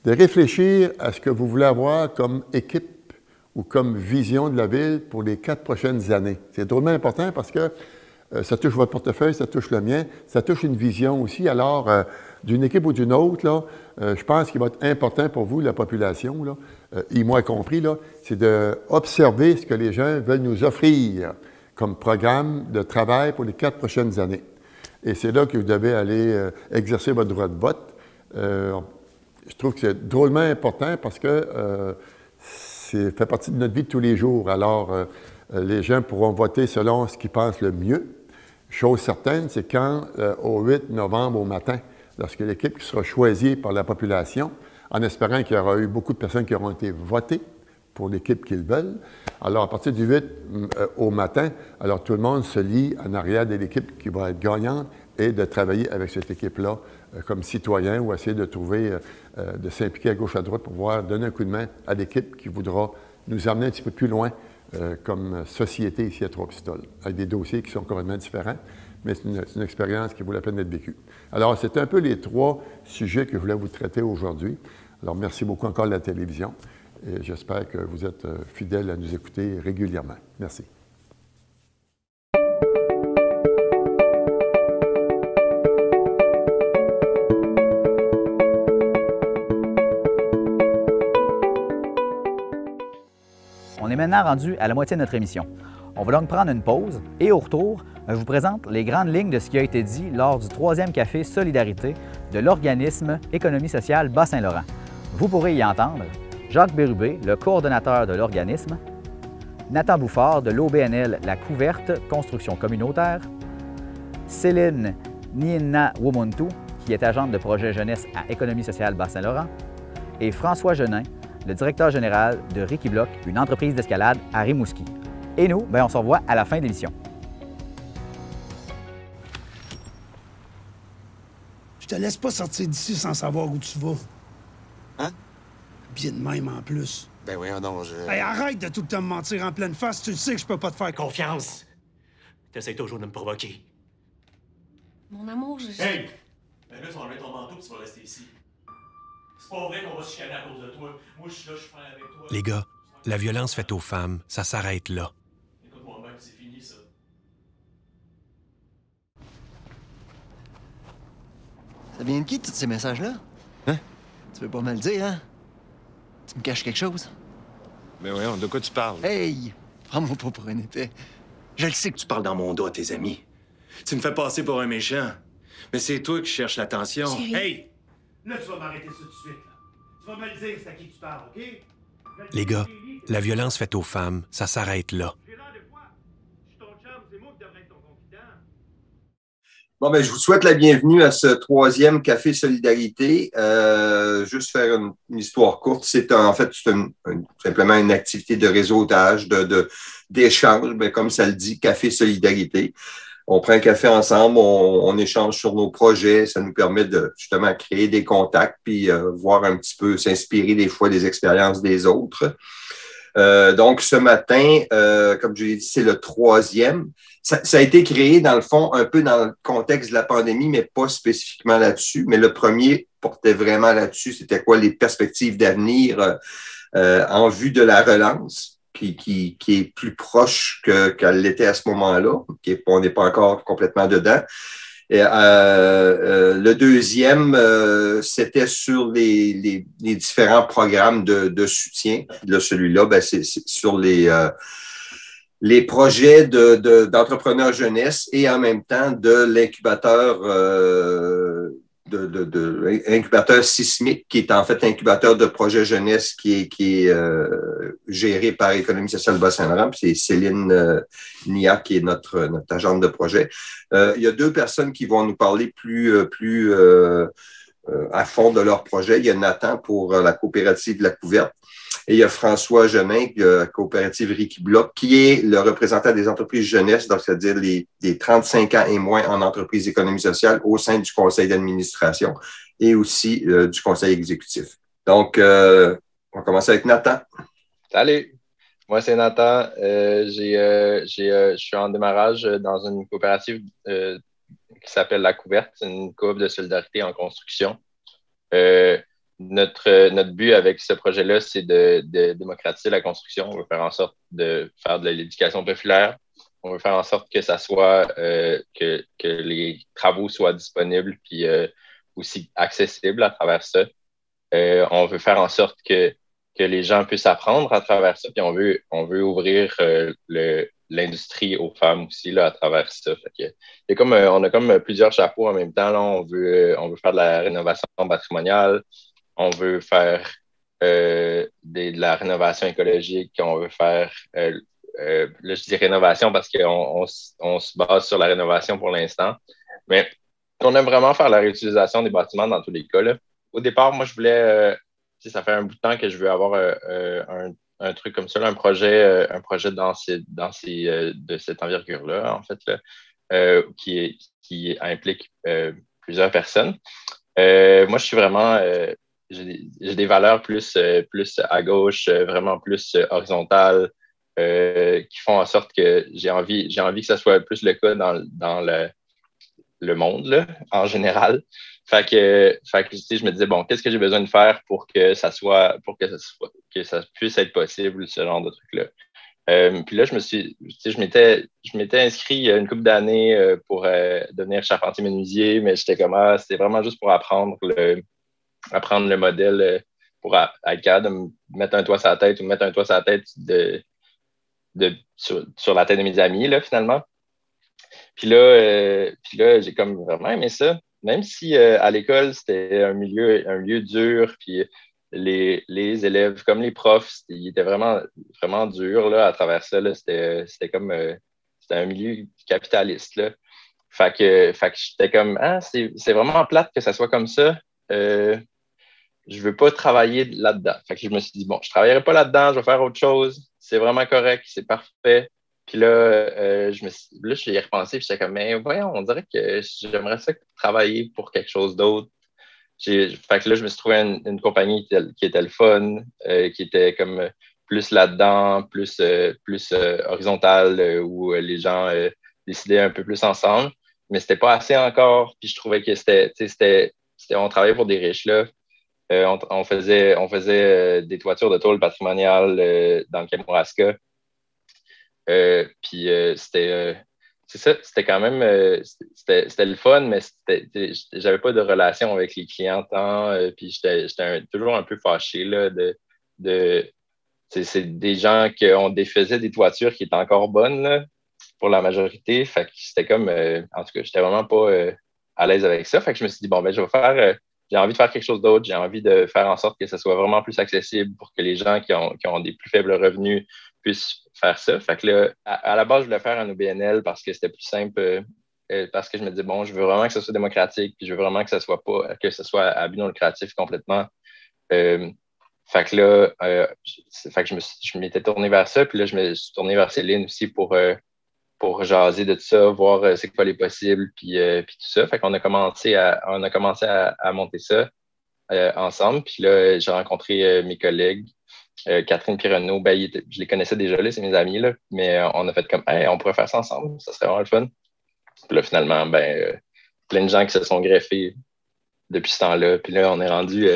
de réfléchir à ce que vous voulez avoir comme équipe ou comme vision de la ville pour les 4 prochaines années. C'est drôlement important parce que ça touche votre portefeuille, ça touche le mien, ça touche une vision aussi. Alors, d'une équipe ou d'une autre, là, je pense qu'il va être important pour vous, la population, là, y moi compris, là, c'est d'observer ce que les gens veulent nous offrir comme programme de travail pour les 4 prochaines années. Et c'est là que vous devez aller exercer votre droit de vote. Je trouve que c'est drôlement important parce que ça fait partie de notre vie de tous les jours. Alors, les gens pourront voter selon ce qu'ils pensent le mieux. Chose certaine, c'est quand, au 8 novembre au matin, lorsque l'équipe qui sera choisie par la population, en espérant qu'il y aura eu beaucoup de personnes qui auront été votées pour l'équipe qu'ils veulent. Alors, à partir du 8 au matin, alors tout le monde se lie en arrière de l'équipe qui va être gagnante et de travailler avec cette équipe-là comme citoyen ou essayer de trouver, de s'impliquer à gauche, à droite pour pouvoir donner un coup de main à l'équipe qui voudra nous amener un petit peu plus loin comme société ici à Trois-Pistoles, avec des dossiers qui sont complètement différents, mais c'est une expérience qui vaut la peine d'être vécue. Alors, c'est un peu les 3 sujets que je voulais vous traiter aujourd'hui. Alors, merci beaucoup encore à la télévision et j'espère que vous êtes fidèles à nous écouter régulièrement. Merci. On est maintenant rendu à la moitié de notre émission. On va donc prendre une pause et au retour, je vous présente les grandes lignes de ce qui a été dit lors du 3e Café Solidarité de l'organisme Économie sociale Bas-Saint-Laurent. Vous pourrez y entendre Jacques Bérubé, le coordonnateur de l'organisme, Nathan Bouffard de l'OBNL La Couverte Construction communautaire, Céline Niena Womuntu, qui est agente de projet jeunesse à Économie sociale Bas-Saint-Laurent, et François Genin, le directeur général de Ricky Block, une entreprise d'escalade à Rimouski. Et nous, on se revoit à la fin de l'émission. Je te laisse pas sortir d'ici sans savoir où tu vas. Hein? Bien de même en plus. Ben oui, non, je... Hey, arrête de tout le temps me mentir en pleine face, tu le sais que je peux pas te faire Confiance! T'essayes toujours de me provoquer. Mon amour, Hey! Ben là, tu vas enlever ton manteau et tu vas rester ici. C'est pas vrai qu'on va se chicaner à cause de toi. Moi, je suis là, je suis frère avec toi. Les gars, la violence faite aux femmes, ça s'arrête là. Écoute-moi bien, c'est fini, ça. Ça vient de qui, tous ces messages-là? Hein? Tu veux pas me le dire, hein? Tu me caches quelque chose? Mais voyons, de quoi tu parles? Hey! Prends-moi pas pour un épais. Je le sais que Tu parles dans mon dos à tes amis. Tu me fais passer pour un méchant. Mais c'est toi qui cherches l'attention. Chérie. Hey! Là, tu vas m'arrêter ça tout de suite, là. Tu vas me le dire, c'est à qui tu parles, OK? Les gars, la violence faite aux femmes, ça s'arrête là. J'ai l'air de quoi? Je suis ton chum, c'est moi qui devrais être ton confident. Bon, ben, je vous souhaite la bienvenue à ce 3e Café Solidarité. Juste faire une histoire courte. C'est simplement une activité de réseautage, d'échange, ben, comme ça le dit, Café Solidarité. on prend un café ensemble, on échange sur nos projets. Ça nous permet de justement créer des contacts puis voir un petit peu, s'inspirer des fois des expériences des autres. Donc, ce matin, comme je l'ai dit, c'est le 3e. Ça a été créé, dans le fond, un peu dans le contexte de la pandémie, mais pas spécifiquement là-dessus. Mais le premier portait vraiment là-dessus. C'était quoi les perspectives d'avenir en vue de la relance, qui est plus proche qu'elle l'était à ce moment-là. On n'est pas encore complètement dedans. Et, le deuxième, c'était sur les différents programmes de soutien. Là, celui-là, ben, c'est sur les projets d'entrepreneurs jeunesse et en même temps de l'incubateur incubateur sismique, qui est en fait l'incubateur de projets jeunesse qui est géré par Économie sociale Bas-Saint-Laurent. C'est Céline Nia qui est notre agente de projet. Il y a 2 personnes qui vont nous parler plus à fond de leur projet. Il y a Nathan pour la coopérative La Couverte et il y a François Genin de la coopérative Ricky Bloch, qui est le représentant des entreprises jeunesse, donc c'est-à-dire les 35 ans et moins en entreprise d'économie sociale au sein du conseil d'administration et aussi du conseil exécutif. Donc, on commence avec Nathan. Salut, moi c'est Nathan. Je suis en démarrage dans une coopérative qui s'appelle La Couverte. C'est une coop de solidarité en construction. Notre but avec ce projet-là, c'est de démocratiser la construction. On veut faire en sorte de faire de l'éducation populaire. On veut faire en sorte que ça soit que les travaux soient disponibles puis aussi accessibles à travers ça. On veut faire en sorte que les gens puissent apprendre à travers ça. Puis on veut ouvrir l'industrie aux femmes aussi là, à travers ça. Fait que, on a comme plusieurs chapeaux en même temps. Là. On veut faire de la rénovation patrimoniale. On veut faire de la rénovation écologique. On veut faire, là je dis rénovation parce qu'on se base sur la rénovation pour l'instant. Mais on aime vraiment faire la réutilisation des bâtiments dans tous les cas. Là. Au départ, moi, je voulais, ça fait un bout de temps que je veux avoir un truc comme ça, un projet de cette envergure-là, en fait, là, qui implique plusieurs personnes. Moi, je suis vraiment... j'ai des valeurs plus à gauche, vraiment plus horizontales, qui font en sorte que j'ai envie que ça soit plus le cas dans le monde, là, en général. Fait que je me disais, bon, qu'est-ce que j'ai besoin de faire pour que ça puisse être possible, ce genre de truc-là. Puis là, je m'étais inscrit il y a une couple d'années pour devenir charpentier menuisier, mais j'étais comme, c'était vraiment juste pour apprendre le modèle pour être capable de me mettre un toit sur la tête ou mettre un toit sur la tête sur la tête de mes amis, là, finalement. Puis là, j'ai comme vraiment aimé ça. Même si à l'école, c'était un milieu dur, puis les élèves, comme les profs, ils étaient vraiment, vraiment durs là, à travers ça. Là. C'était un milieu capitaliste. Là. Fait que j'étais comme, c'est vraiment plate que ça soit comme ça. Je veux pas travailler là-dedans. Fait que je me suis dit, bon, je travaillerai pas là-dedans, je vais faire autre chose. C'est vraiment correct, c'est parfait. Puis là, j'y ai repensé, puis j'étais comme, mais voyons, on dirait que j'aimerais ça travailler pour quelque chose d'autre. Fait que là, je me suis trouvé une compagnie qui était le fun, qui était comme plus là-dedans, plus horizontale, où les gens décidaient un peu plus ensemble. Mais c'était pas assez encore, puis je trouvais que on travaillait pour des riches, là. On faisait des toitures de tôle patrimoniale dans le Kamouraska. Puis c'était quand même c'était le fun, mais j'avais pas de relation avec les clients tant, puis j'étais toujours un peu fâché là, c'est des gens qui ont défaisaient des toitures qui étaient encore bonnes là, pour la majorité. Fait que c'était comme en tout cas, j'étais vraiment pas à l'aise avec ça. Fait que je me suis dit bon ben j'ai envie de faire quelque chose d'autre, j'ai envie de faire en sorte que ce soit vraiment plus accessible pour que les gens qui ont des plus faibles revenus puissent faire ça. Fait que là, à la base, je voulais faire un OBNL parce que c'était plus simple, parce que je me disais, bon, je veux vraiment que ce soit démocratique, puis je veux vraiment que ce soit à but non lucratif complètement. Fait que là, je m'étais tourné vers ça, puis là, je me suis tourné vers Céline aussi pour pour jaser de tout ça, voir c'est quoi les possibles, puis tout ça. Fait qu'on a commencé à monter ça ensemble. Puis là, j'ai rencontré mes collègues. Catherine et Renaud, ben, je les connaissais déjà, là, c'est mes amis, là, mais on a fait comme, hey, on pourrait faire ça ensemble, ça serait vraiment le fun. Puis là, finalement, ben, plein de gens qui se sont greffés depuis ce temps-là. Puis là, on est rendu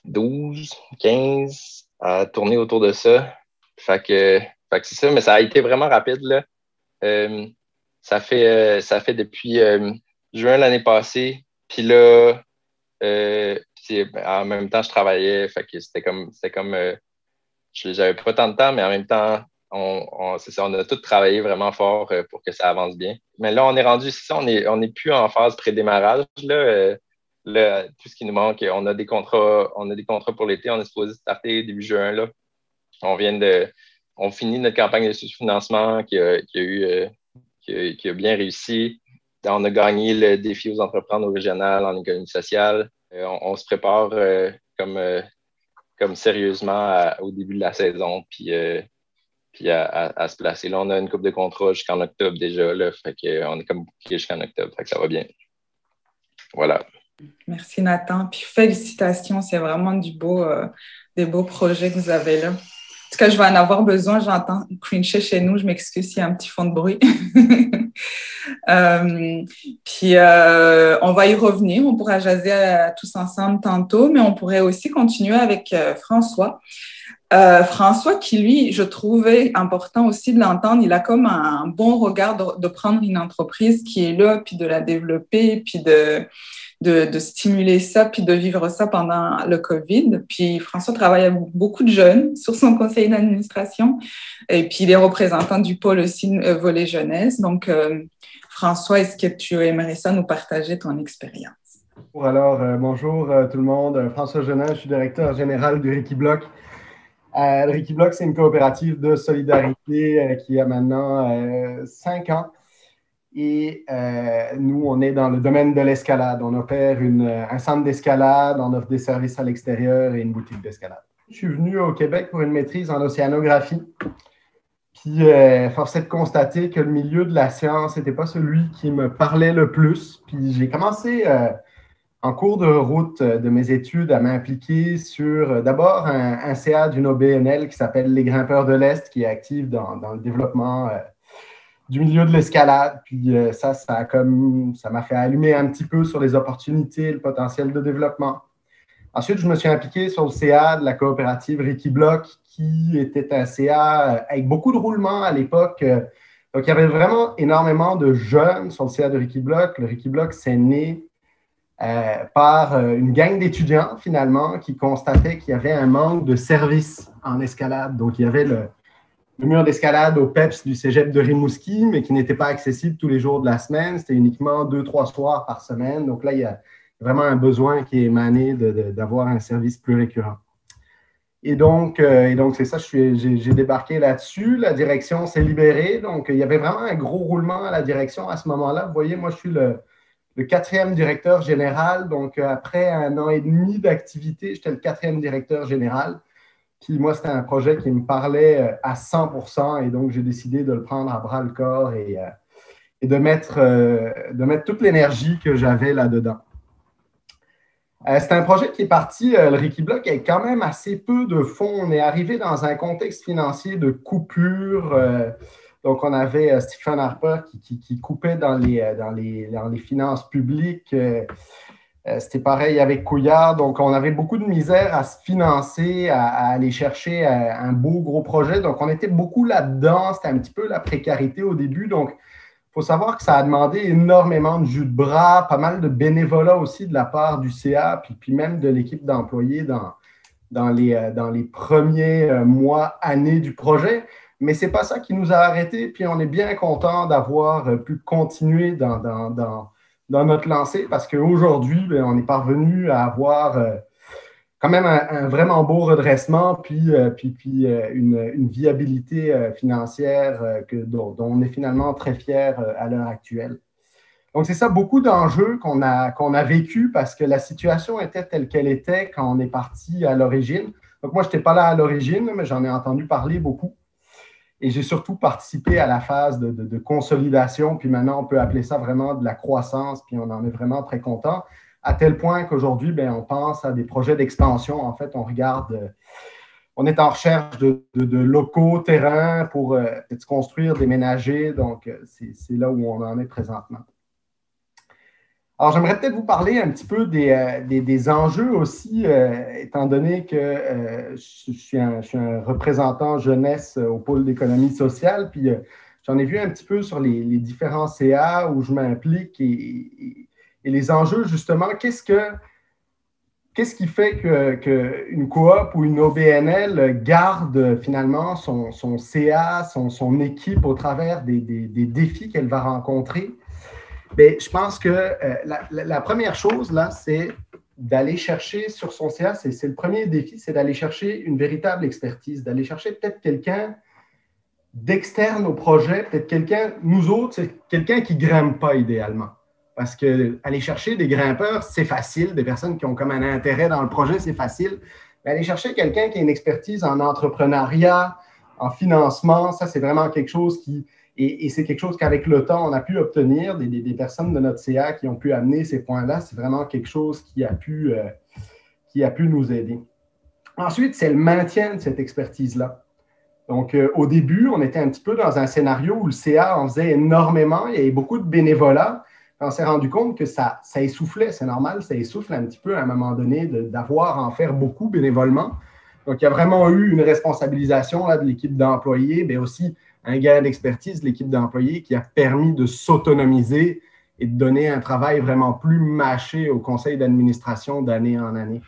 12, 15 à tourner autour de ça. Fait que c'est ça, mais ça a été vraiment rapide, là. Ça fait depuis juin l'année passée. Puis là, en même temps, je travaillais. Fait que c'était comme j'avais pas tant de temps, mais en même temps, c'est ça, on a tous travaillé vraiment fort pour que ça avance bien. Mais là, on est rendu, c'est ça, on est plus en phase pré-démarrage, là. Là, tout ce qui nous manque, on a des contrats pour l'été. On est supposé starter début juin, là. On finit notre campagne de sous-financement qui a bien réussi. On a gagné le défi aux entrepreneurs régionales en économie sociale. On se prépare comme sérieusement au début de la saison, puis à se placer. Là, on a une couple de contrats jusqu'en octobre déjà. Là, fait qu'on est comme booké jusqu'en octobre. Fait que ça va bien. Voilà. Merci Nathan. Puis félicitations, c'est vraiment des beaux projets que vous avez là. En tout cas, je vais en avoir besoin. J'entends crincher chez nous. Je m'excuse s'il y a un petit fond de bruit. Puis, on va y revenir. On pourra jaser tous ensemble tantôt, mais on pourrait aussi continuer avec François. François, qui lui, je trouvais important aussi de l'entendre. Il a comme un bon regard de prendre une entreprise qui est là, puis de la développer, puis de stimuler ça, puis de vivre ça pendant le COVID. Puis François travaille avec beaucoup de jeunes sur son conseil d'administration, et puis il est représentant du pôle aussi volet jeunesse. Donc, François, est-ce que tu aimerais ça nous partager ton expérience? Alors, bonjour tout le monde. François Genin, je suis directeur général du Ricky Block. Le Ricky Block, c'est une coopérative de solidarité qui a maintenant 5 ans. Et nous, on est dans le domaine de l'escalade. On opère un centre d'escalade, on offre des services à l'extérieur et une boutique d'escalade. Je suis venu au Québec pour une maîtrise en océanographie. Puis, force est de constater que le milieu de la science n'était pas celui qui me parlait le plus. Puis, j'ai commencé en cours de route de mes études à m'impliquer sur d'abord un CA d'une OBNL qui s'appelle Les Grimpeurs de l'Est, qui est active dans le développement du milieu de l'escalade. Puis ça m'a fait allumer un petit peu sur les opportunités, le potentiel de développement. Ensuite, je me suis impliqué sur le CA de la coopérative Ricky Block, qui était un CA avec beaucoup de roulements à l'époque. Donc, il y avait vraiment énormément de jeunes sur le CA de Ricky Block. Le Ricky Block, c'est né par une gang d'étudiants, finalement, qui constataient qu'il y avait un manque de services en escalade. Donc, il y avait le mur d'escalade au PEPS du cégep de Rimouski, mais qui n'était pas accessible tous les jours de la semaine. C'était uniquement 2-3 soirs par semaine. Donc là, il y a vraiment un besoin qui est émané d'avoir un service plus récurrent. Et donc c'est ça, j'ai débarqué là-dessus. La direction s'est libérée. Donc, il y avait vraiment un gros roulement à la direction à ce moment-là. Vous voyez, moi, je suis le 4e directeur général. Donc, après 1 an et demi d'activité, j'étais le 4e directeur général. Puis moi, c'était un projet qui me parlait à 100%, et donc j'ai décidé de le prendre à bras-le-corps et de mettre toute l'énergie que j'avais là-dedans. C'est un projet qui est parti, le Ricky Block, avec quand même assez peu de fonds. On est arrivé dans un contexte financier de coupure. Donc, on avait Stephen Harper qui coupait dans les finances publiques. C'était pareil avec Couillard. Donc, on avait beaucoup de misère à se financer, à aller chercher un beau gros projet. Donc, on était beaucoup là-dedans. C'était un petit peu la précarité au début. Donc, il faut savoir que ça a demandé énormément de jus de bras, pas mal de bénévolat aussi de la part du CA, puis même de l'équipe d'employés dans les premiers mois, années du projet. Mais ce n'est pas ça qui nous a arrêtés. Puis, on est bien content d'avoir pu continuer dans notre lancée, parce qu'aujourd'hui, on est parvenu à avoir quand même un vraiment beau redressement, puis une viabilité financière dont on est finalement très fiers à l'heure actuelle. Donc, c'est ça, beaucoup d'enjeux qu'on a vécu parce que la situation était telle qu'elle était quand on est parti à l'origine. Donc, moi, je n'étais pas là à l'origine, mais j'en ai entendu parler beaucoup. Et j'ai surtout participé à la phase de consolidation, puis maintenant, on peut appeler ça vraiment de la croissance, puis on en est vraiment très content, à tel point qu'aujourd'hui, on pense à des projets d'expansion. En fait, on est en recherche de locaux, terrains pour peut-être se construire, déménager. Donc, c'est là où on en est présentement. Alors, j'aimerais peut-être vous parler un petit peu des enjeux aussi, étant donné que je suis un représentant jeunesse au pôle d'économie sociale, puis j'en ai vu un petit peu sur les différents CA où je m'implique et les enjeux, justement, qu'est-ce qui fait qu'une coop ou une OBNL garde finalement son CA, son équipe au travers des défis qu'elle va rencontrer? Bien, je pense que la première chose, là, c'est d'aller chercher sur son CA, c'est le premier défi, c'est d'aller chercher une véritable expertise, d'aller chercher peut-être quelqu'un d'externe au projet, peut-être quelqu'un, nous autres, c'est quelqu'un qui ne grimpe pas idéalement. Parce qu'aller chercher des grimpeurs, c'est facile, des personnes qui ont comme un intérêt dans le projet, c'est facile. Mais aller chercher quelqu'un qui a une expertise en entrepreneuriat, en financement, ça, c'est vraiment quelque chose qui... Et c'est quelque chose qu'avec le temps, on a pu obtenir, des personnes de notre CA qui ont pu amener ces points-là. C'est vraiment quelque chose qui a pu nous aider. Ensuite, c'est le maintien de cette expertise-là. Donc, au début, on était un petit peu dans un scénario où le CA en faisait énormément. Il y avait beaucoup de bénévolat. On s'est rendu compte que ça essoufflait. C'est normal, ça essouffle un petit peu à un moment donné d'avoir à en faire beaucoup bénévolement. Donc, il y a vraiment eu une responsabilisation là, de l'équipe d'employés, mais aussi un gain d'expertise de l'équipe d'employés qui a permis de s'autonomiser et de donner un travail vraiment plus mâché au conseil d'administration d'année en année.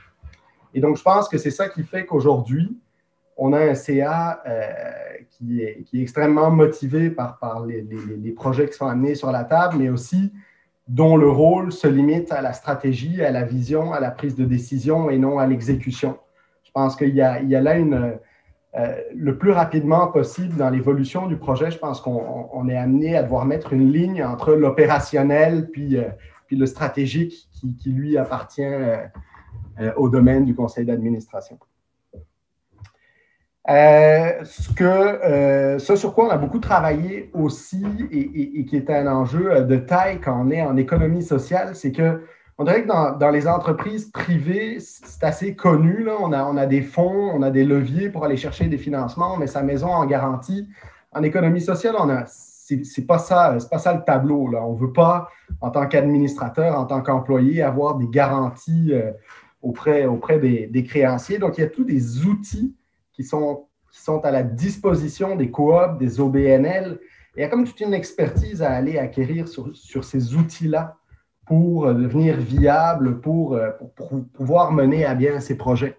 Et donc, je pense que c'est ça qui fait qu'aujourd'hui, on a un CA qui est extrêmement motivé par les projets qui sont amenés sur la table, mais aussi dont le rôle se limite à la stratégie, à la vision, à la prise de décision et non à l'exécution. Je pense qu'il y a là le plus rapidement possible dans l'évolution du projet, je pense qu'on est amené à devoir mettre une ligne entre l'opérationnel puis le stratégique qui lui appartient au domaine du conseil d'administration. Ce sur quoi on a beaucoup travaillé aussi et qui est un enjeu de taille quand on est en économie sociale, c'est qu'on dirait que dans les entreprises privées, c'est assez connu. Là. On a des fonds, on a des leviers pour aller chercher des financements, on met sa maison en garantie. En économie sociale, c'est pas ça le tableau. Là. On ne veut pas, en tant qu'administrateur, en tant qu'employé, avoir des garanties auprès des créanciers. Donc, il y a tous des outils qui sont à la disposition des coops, des OBNL. Et il y a comme toute une expertise à aller acquérir sur ces outils-là pour devenir viable, pour pouvoir mener à bien ces projets.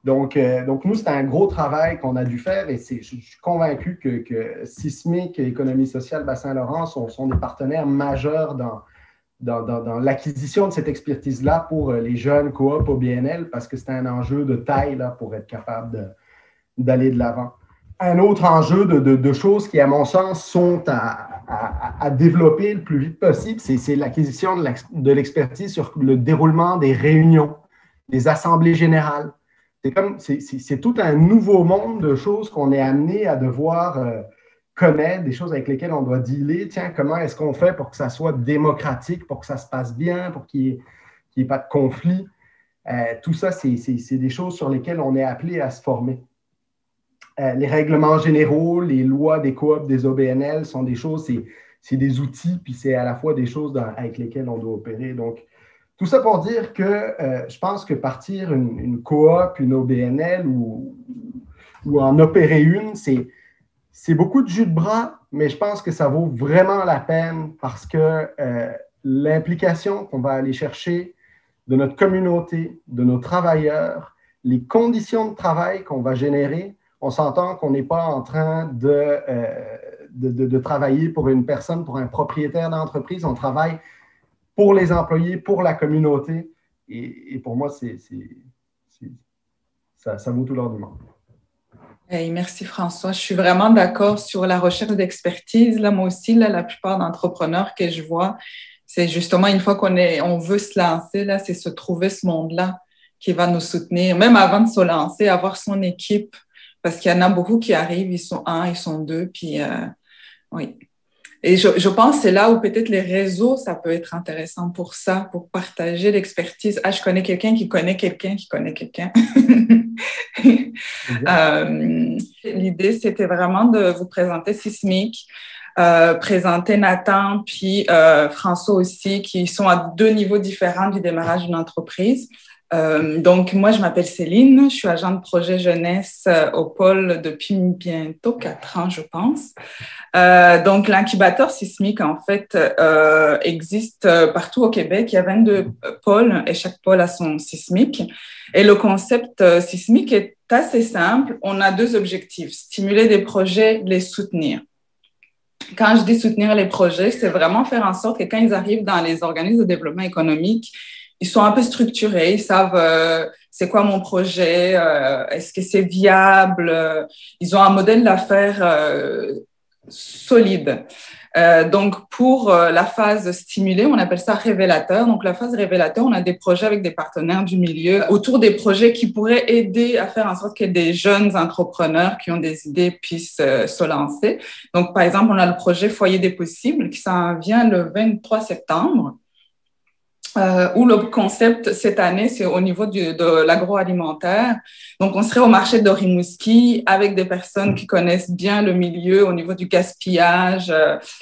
Donc nous, c'est un gros travail qu'on a dû faire et je suis convaincu que Sismic et Économie sociale Bas-Saint-Laurent sont des partenaires majeurs dans l'acquisition de cette expertise-là pour les jeunes coops OBNL parce que c'est un enjeu de taille là, pour être capable d'aller de l'avant. Un autre enjeu de choses qui, à mon sens, sont à développer le plus vite possible, c'est l'acquisition de l'expertise sur le déroulement des réunions, des assemblées générales. C'est tout un nouveau monde de choses qu'on est amené à devoir connaître, des choses avec lesquelles on doit dealer. Tiens, comment est-ce qu'on fait pour que ça soit démocratique, pour que ça se passe bien, pour qu'il n'y ait pas de conflit? Tout ça, c'est des choses sur lesquelles on est appelé à se former. Les règlements généraux, les lois des coops, des OBNL sont des choses, c'est des outils, puis c'est à la fois des choses avec lesquelles on doit opérer. Donc, tout ça pour dire que je pense que partir une coop, une OBNL ou en opérer une, c'est beaucoup de jus de bras, mais je pense que ça vaut vraiment la peine parce que l'implication qu'on va aller chercher de notre communauté, de nos travailleurs, les conditions de travail qu'on va générer, on s'entend qu'on n'est pas en train de travailler pour une personne, pour un propriétaire d'entreprise. On travaille pour les employés, pour la communauté. Et pour moi, ça vaut tout l'or du monde. Hey, merci François. Je suis vraiment d'accord sur la recherche d'expertise. Là, moi aussi, là, la plupart d'entrepreneurs que je vois, c'est justement une fois on veut se lancer, là, c'est se trouver ce monde-là qui va nous soutenir. Même avant de se lancer, avoir son équipe. Parce qu'il y en a beaucoup qui arrivent, ils sont 1, ils sont 2, puis oui. Et je pense que c'est là où peut-être les réseaux, ça peut être intéressant pour ça, pour partager l'expertise. Ah, je connais quelqu'un qui connaît quelqu'un qui connaît quelqu'un. L'idée, c'était vraiment de vous présenter Sismic, présenter Nathan, puis François aussi, qui sont à 2 niveaux différents du démarrage d'une entreprise. Donc, moi, je m'appelle Céline, je suis agent de projet jeunesse au pôle depuis bientôt 4 ans, je pense. Donc, l'incubateur Sismic, en fait, existe partout au Québec. Il y a 22 pôles et chaque pôle a son Sismic. Et le concept Sismic est assez simple. On a 2 objectifs, stimuler des projets, les soutenir. Quand je dis soutenir les projets, c'est vraiment faire en sorte que quand ils arrivent dans les organismes de développement économique, ils sont un peu structurés, ils savent c'est quoi mon projet, est-ce que c'est viable, ils ont un modèle d'affaires solide. Donc, pour la phase stimulée, on appelle ça révélateur. Donc, la phase révélateur, on a des projets avec des partenaires du milieu autour des projets qui pourraient aider à faire en sorte que des jeunes entrepreneurs qui ont des idées puissent se lancer. Donc, par exemple, on a le projet Foyer des possibles qui s'en vient le 23 septembre. Où le concept cette année, c'est au niveau de l'agroalimentaire. Donc, on serait au marché de Rimouski avec des personnes qui connaissent bien le milieu au niveau du gaspillage,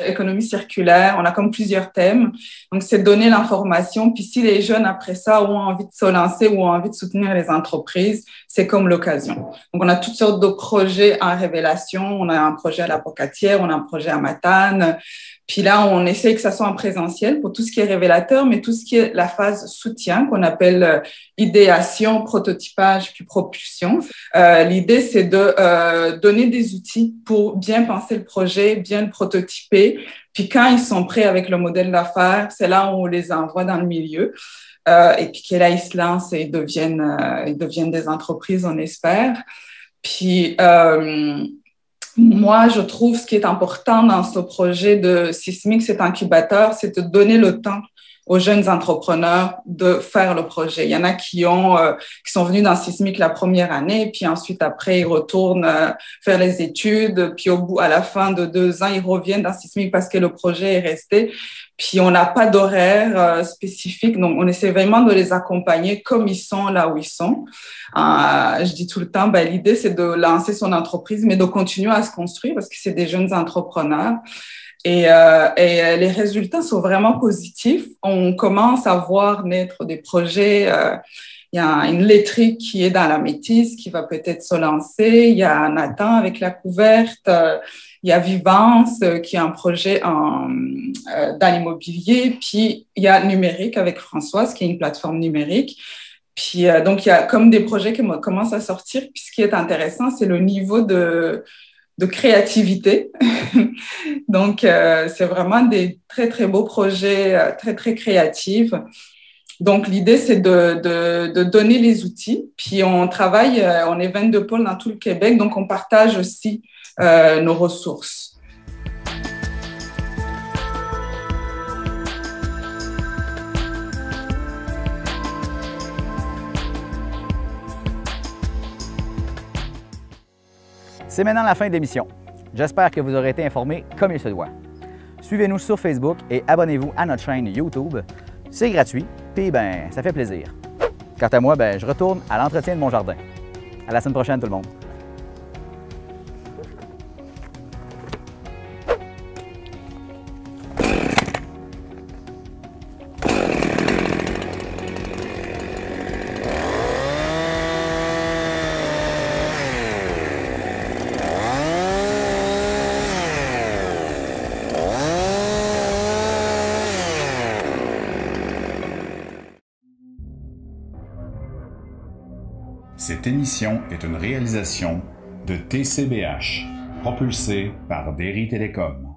économie circulaire. On a comme plusieurs thèmes. Donc, c'est donner l'information. Puis, si les jeunes, après ça, ont envie de se lancer ou ont envie de soutenir les entreprises, c'est comme l'occasion. Donc, on a toutes sortes de projets en révélation. On a un projet à la Pocatière, on a un projet à Matane. Puis là, on essaie que ça soit en présentiel pour tout ce qui est révélateur, mais tout ce qui est la phase soutien qu'on appelle idéation, prototypage, puis propulsion. L'idée, c'est de donner des outils pour bien penser le projet, bien le prototyper. Puis quand ils sont prêts avec le modèle d'affaires, c'est là où on les envoie dans le milieu. Et puis que là, ils se lancent et ils deviennent des entreprises, on espère. Puis moi, je trouve ce qui est important dans ce projet de Sismic, cet incubateur, c'est de donner le temps aux jeunes entrepreneurs de faire le projet. Il y en a qui sont venus dans Sismic la première année, puis ensuite, après, ils retournent faire les études, puis à la fin de 2 ans, ils reviennent dans Sismic parce que le projet est resté. Puis, on n'a pas d'horaire spécifique, donc on essaie vraiment de les accompagner comme ils sont là où ils sont. Je dis tout le temps, l'idée, c'est de lancer son entreprise, mais de continuer à se construire parce que c'est des jeunes entrepreneurs. Et les résultats sont vraiment positifs. On commence à voir naître des projets. Il y a une laiterie qui est dans la Métis qui va peut-être se lancer. Il y a Nathan avec la couverte. Il y a Vivance qui est un projet dans l'immobilier. Puis, il y a Numérique avec Françoise qui est une plateforme numérique. Puis, donc, il y a comme des projets qui commencent à sortir. Puis, ce qui est intéressant, c'est le niveau de créativité. Donc, c'est vraiment des très, très beaux projets, très, très créatifs. Donc, l'idée, c'est de donner les outils. Puis, on travaille, on est 22 pôles dans tout le Québec, donc on partage aussi nos ressources. C'est maintenant la fin de l'émission. J'espère que vous aurez été informés comme il se doit. Suivez-nous sur Facebook et abonnez-vous à notre chaîne YouTube. C'est gratuit, puis ça fait plaisir. Quant à moi, je retourne à l'entretien de mon jardin. À la semaine prochaine, tout le monde. Cette émission est une réalisation de TCBH, propulsée par Derry Télécom.